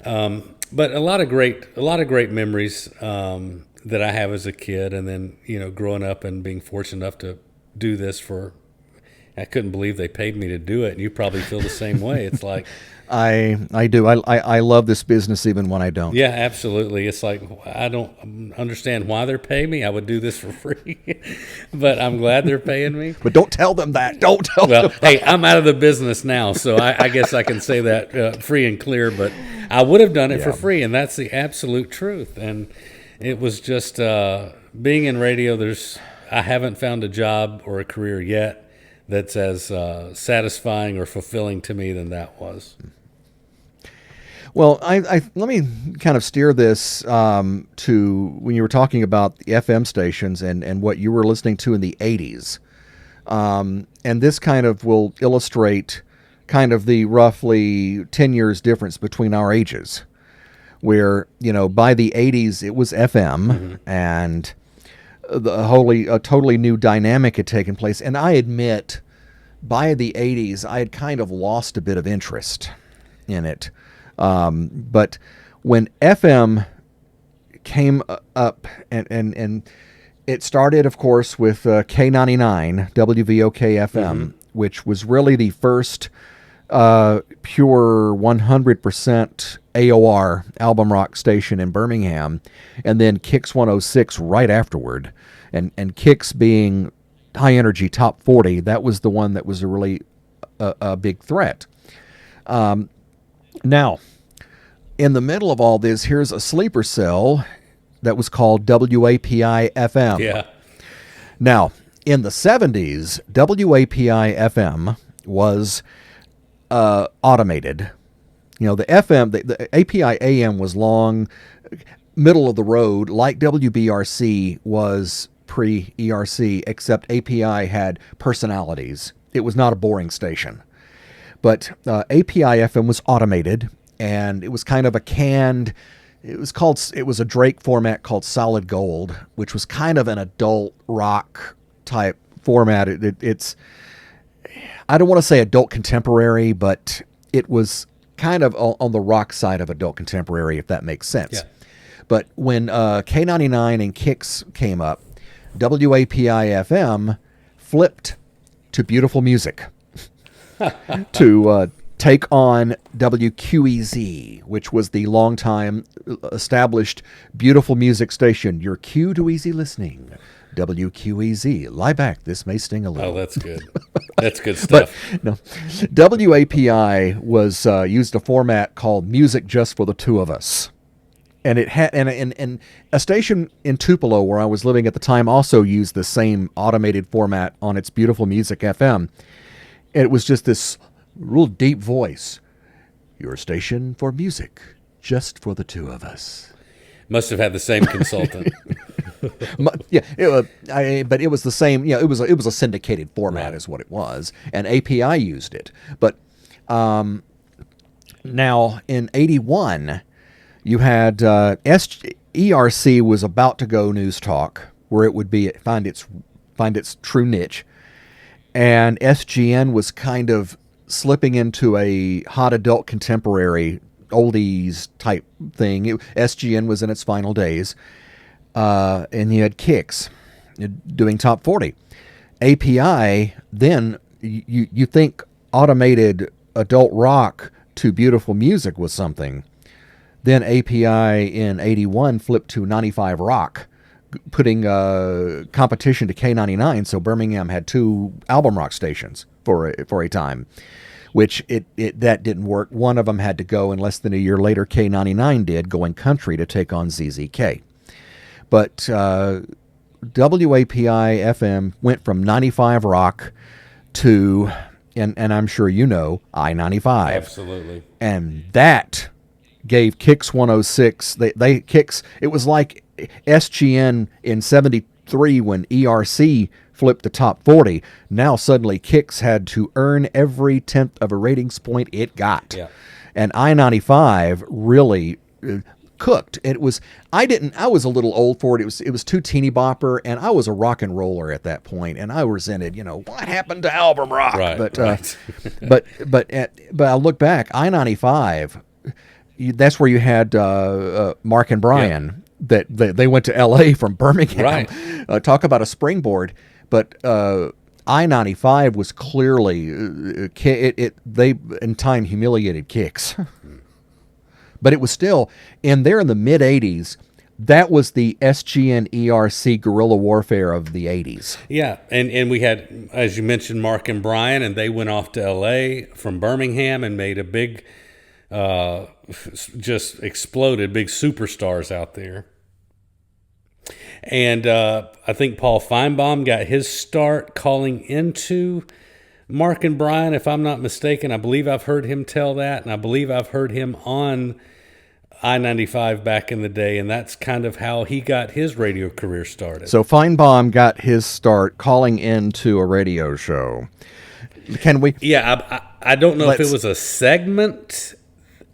But a lot of great memories that I have as a kid, and then growing up and being fortunate enough to do this for. I couldn't believe they paid me to do it, and you probably feel the same way. It's like I do. I love this business even when I don't. Yeah, absolutely. It's like I don't understand why they're paying me. I would do this for free, but I'm glad they're paying me. But don't tell them that. Don't tell them. Hey, I'm out of the business now, so I guess I can say that free and clear. But I would have done it for free, and that's the absolute truth. And it was just being in radio. I haven't found a job or a career yet that's as satisfying or fulfilling to me than that was. Well, I let me kind of steer this to when you were talking about the FM stations and what you were listening to in the 80s. And this kind of will illustrate kind of the roughly 10 years difference between our ages, where, by the 80s it was FM, and a totally new dynamic had taken place. And I admit, by the 80s, I had kind of lost a bit of interest in it. But when FM came up, and it started, of course, with K99, WVOK FM, which was really the first pure 100% AOR album rock station in Birmingham, and then Kix 106 right afterward. And Kix being high energy top 40, that was the one that was a really a big threat. Now, in the middle of all this, here's a sleeper cell that was called WAPI FM. Yeah. Now, in the 70s, WAPI FM was automated. The FM, the API AM was long, middle of the road, like WBRC was pre-ERC, except API had personalities. It was not a boring station. But API FM was automated, and it was kind of a canned, it was a Drake format called Solid Gold, which was kind of an adult rock type format. It's, I don't want to say adult contemporary, but it was kind of on the rock side of adult contemporary, if that makes sense. Yeah. But when K99 and Kix came up, WAPI FM flipped to beautiful music to take on WQEZ, which was the longtime established beautiful music station. Your cue to easy listening. WQEZ. Lie back. This may sting a little. Oh, that's good. That's good stuff. But no, WAPI was used a format called Music Just for the Two of Us. And it had and a station in Tupelo where I was living at the time also used the same automated format on its beautiful music FM. And it was just this real deep voice. Your station for music, just for the two of us. Must have had the same consultant. Yeah, but it was the same. It was a syndicated format, is what it was, and API used it. But now in '81. You had ERC was about to go news talk, where it would be find its true niche, and SGN was kind of slipping into a hot adult contemporary oldies type thing. SGN was in its final days, and you had Kix doing top 40. API, then you think automated adult rock to beautiful music was something. Then API in '81 flipped to 95 Rock, putting competition to K99. So Birmingham had two album rock stations for a time, which that didn't work. One of them had to go, and less than a year later, K99 did, going country to take on ZZK. But WAPI FM went from 95 Rock to, and I'm sure you know, I-95. Absolutely. And that gave Kix 106, Kix, it was like SGN in 70 3 when ERC flipped the top 40. Now suddenly Kicks had to earn every tenth of a ratings point it got. Yeah. And I-95 really cooked. I was a little old for it. It was too teeny bopper, and I was a rock and roller at that point, and I resented, what happened to album rock? Right, but right. but I look back, I-95, that's where you had Mark and Brian, that they went to L.A. from Birmingham. Right. Talk about a springboard. But I-95 was clearly they in time humiliated Kicks. But it was still in the mid 80s. That was the SGN ERC guerrilla warfare of the 80s. Yeah, and we had, as you mentioned, Mark and Brian, and they went off to L.A. from Birmingham and made a big, just exploded, big superstars out there. And I think Paul Feinbaum got his start calling into Mark and Brian, if I'm not mistaken. I believe I've heard him tell that, and I believe I've heard him on I-95 back in the day, and that's kind of how he got his radio career started. So Feinbaum got his start calling into a radio show. Can we? Yeah, I don't know if it was a segment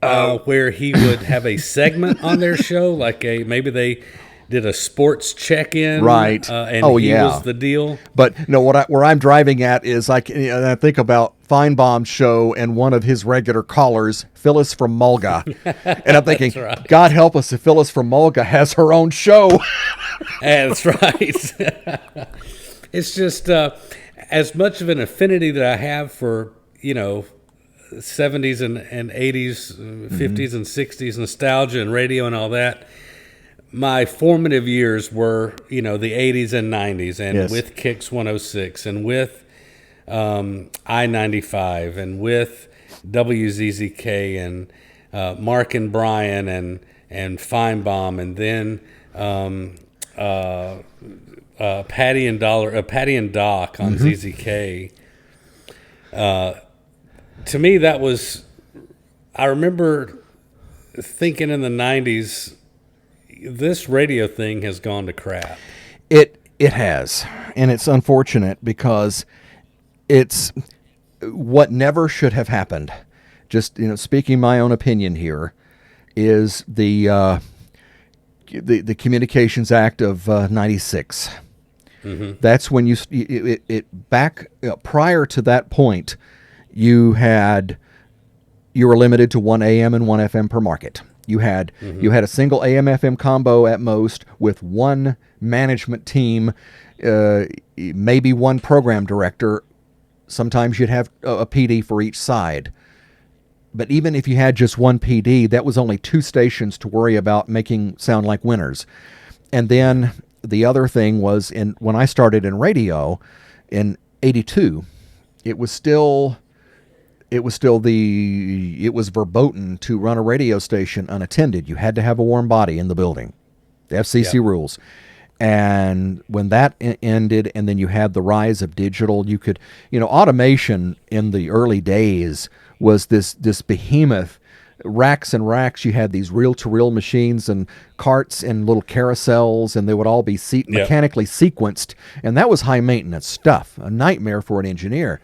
where he would have a segment on their show, like maybe they did a sports check-in, right? And he was the deal. But no, where I'm driving at is I think about Feinbaum's show and one of his regular callers, Phyllis from Mulga, and I'm thinking, right. God help us if Phyllis from Mulga has her own show. That's right. It's just as much of an affinity that I have for 70s and 80s, 50s and 60s nostalgia and radio and all that. My formative years were, the 80s and 90s, and with Kicks 106, and with I-95, and with WZZK, and Mark and Brian, and Feinbaum, and then Patty and Doc on ZZK. To me, that was. I remember thinking in the 90s. This radio thing has gone to crap. It has, and it's unfortunate because it's what never should have happened. Just speaking my own opinion here, is the Communications Act of '96. Mm-hmm. That's when prior to that point, you were limited to 1 AM and 1 FM per market. You had a single AM/FM combo at most with one management team, maybe one program director. Sometimes you'd have a PD for each side. But even if you had just one PD, that was only 2 stations to worry about making sound like winners. And then the other thing was when I started in radio in '82, it was verboten to run a radio station unattended. You had to have a warm body in the building. The FCC rules. And when that ended, and then you had the rise of digital, you could, automation in the early days was this behemoth, racks and racks. You had these reel-to-reel machines and carts and little carousels, and they would all be mechanically sequenced. And that was high maintenance stuff, a nightmare for an engineer.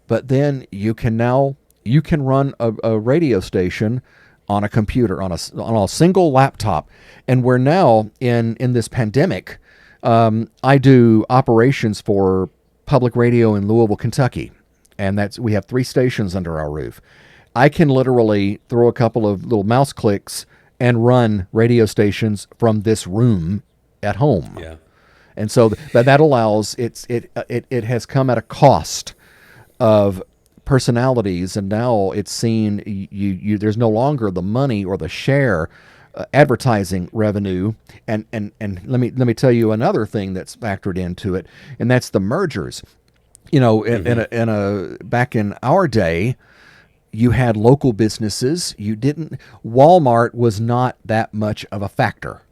But then you can run a radio station on a computer, on a single laptop. And we're now in this pandemic. I do operations for public radio in Louisville, Kentucky, and we have 3 stations under our roof. I can literally throw a couple of little mouse clicks and run radio stations from this room at home. Yeah. And so that allows it has come at a cost of personalities, and now it's seen there's no longer the money or the share advertising revenue, and let me tell you another thing that's factored into it, and that's the mergers. Back in our day, you had local businesses. Walmart was not that much of a factor.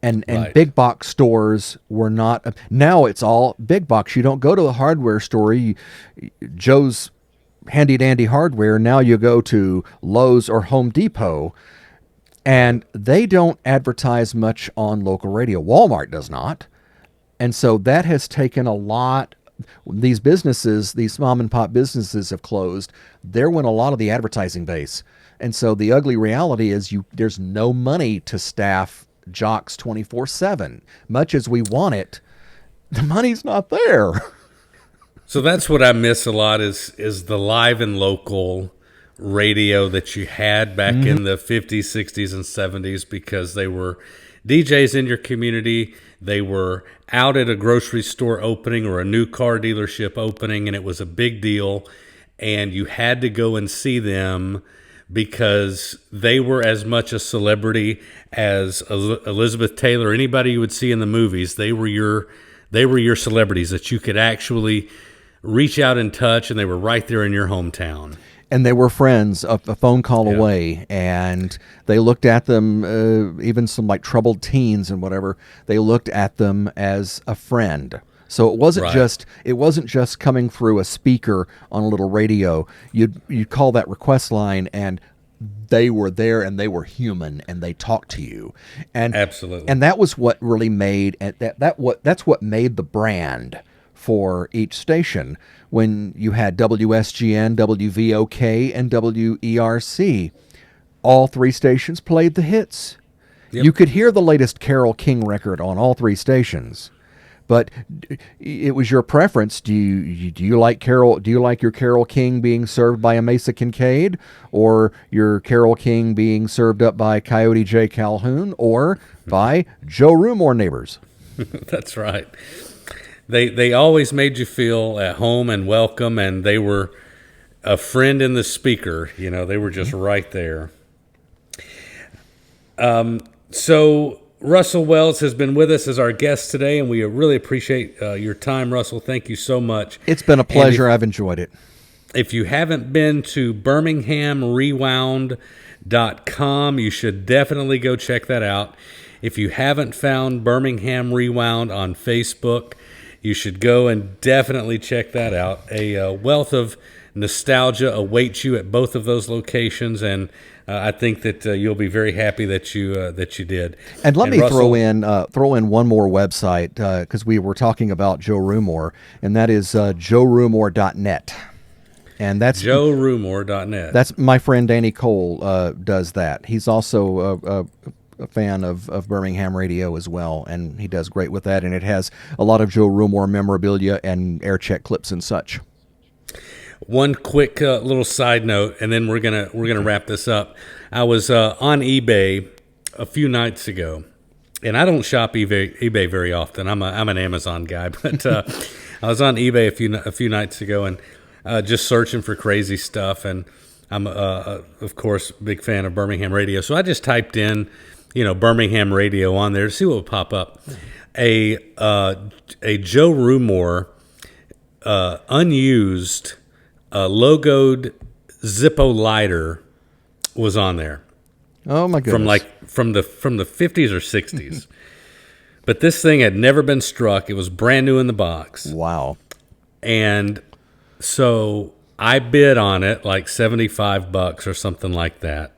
And big box stores were not. Now it's all big box. You don't go to the hardware store, Joe's Handy Dandy Hardware. Now you go to Lowe's or Home Depot, and they don't advertise much on local radio. Walmart does not. And so that has taken a lot. These businesses, these mom and pop businesses have closed. There went a lot of the advertising base. And so the ugly reality is there's no money to staff jocks 24/7. Much as we want it, the money's not there. So that's what I miss a lot is the live and local radio that you had back in the 50s, 60s, and 70s, because they were DJs in your community. They were out at a grocery store opening or a new car dealership opening, and it was a big deal. And you had to go and see them because they were as much a celebrity as Elizabeth Taylor, anybody you would see in the movies. They were your celebrities that you could actually reach out and touch, and they were right there in your hometown. And they were friends a phone call away, and they looked at them, even some like troubled teens and whatever, they looked at them as a friend. So it wasn't just coming through a speaker on a little radio. You'd call that request line, and they were there, and they were human, and they talked to you. And absolutely. And that was what really made that's what made the brand for each station. When you had WSGN, WVOK, and WERC, all three stations played the hits. Yep. You could hear the latest Carole King record on all three stations, but it was your preference. Do you like Carole? Do you like your Carole King being served by a Mesa Kincaid, or your Carole King being served up by Coyote J. Calhoun, or by Joe Rumore neighbors? That's right. They always made you feel at home and welcome, and they were a friend in the speaker. You know, they were just right there. So Russell Wells has been with us as our guest today, and we really appreciate your time, Russell. Thank you so much. It's been a pleasure. I've enjoyed it. If you haven't been to BirminghamRewound.com, you should definitely go check that out. If you haven't found Birmingham Rewound on Facebook, you should go and definitely check that out. A wealth of nostalgia awaits you at both of those locations, and I think that you'll be very happy that you did. And let me throw in one more website, because we were talking about Joe Rumore, and that is joerumore.net. And that's joerumore.net. That's my friend Danny Cole does that. He's also a fan of Birmingham radio as well, and he does great with that, and it has a lot of Joe Rumore memorabilia and air check clips and such. One quick little side note, and then we're gonna wrap this up. I was on eBay a few nights ago, and I don't shop eBay very often. I'm an Amazon guy, but I was on eBay a few nights ago, and just searching for crazy stuff, and I'm of course a big fan of Birmingham radio, so I just typed in Birmingham radio on there to see what would pop up. A Joe Rumore unused logoed Zippo lighter was on there. Oh my goodness! From the 50s or 60s. But this thing had never been struck. It was brand new in the box. Wow. And so I bid on it like $75 or something like that.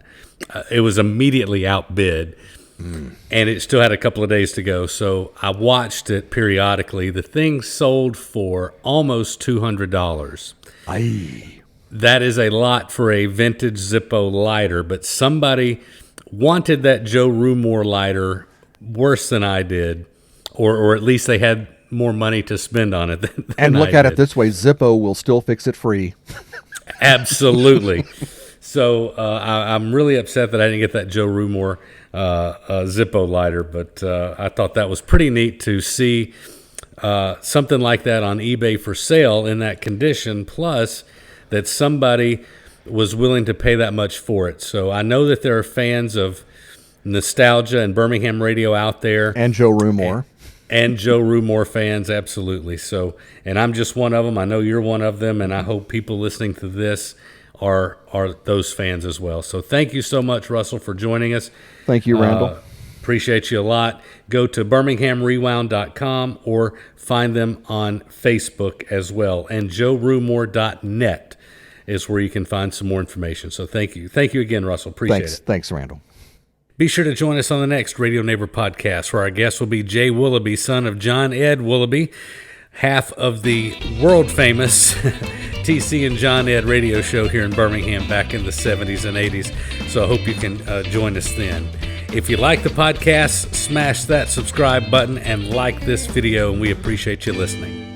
It was immediately outbid, and it still had a couple of days to go. So I watched it periodically. The thing sold for almost $200. Aye. That is a lot for a vintage Zippo lighter, but somebody wanted that Joe Rumore lighter worse than I did, or at least they had more money to spend on it than and look I at did. it this way, Zippo will still fix it free. Absolutely. So I'm really upset that I didn't get that Joe Rumore Zippo lighter, but I thought that was pretty neat to see something like that on eBay for sale in that condition, plus that somebody was willing to pay that much for it. So I know that there are fans of nostalgia and Birmingham radio out there. And Joe Rumore. And Joe Rumore fans, absolutely. So, and I'm just one of them. I know you're one of them, and I hope people listening to this are those fans as well. So thank you so much, Russell, for joining us. Thank you, Randall. Appreciate you a lot. Go to BirminghamRewound.com or find them on Facebook as well. And joerumore.net is where you can find some more information. So thank you. Thank you again, Russell. Appreciate it. Thanks, Randall. Be sure to join us on the next Radio Neighbor podcast, where our guest will be Jay Willoughby, son of John Ed Willoughby, half of the world-famous TC and John Ed radio show here in Birmingham back in the 70s and 80s. So I hope you can join us then. If you like the podcast, smash that subscribe button and like this video, and we appreciate you listening.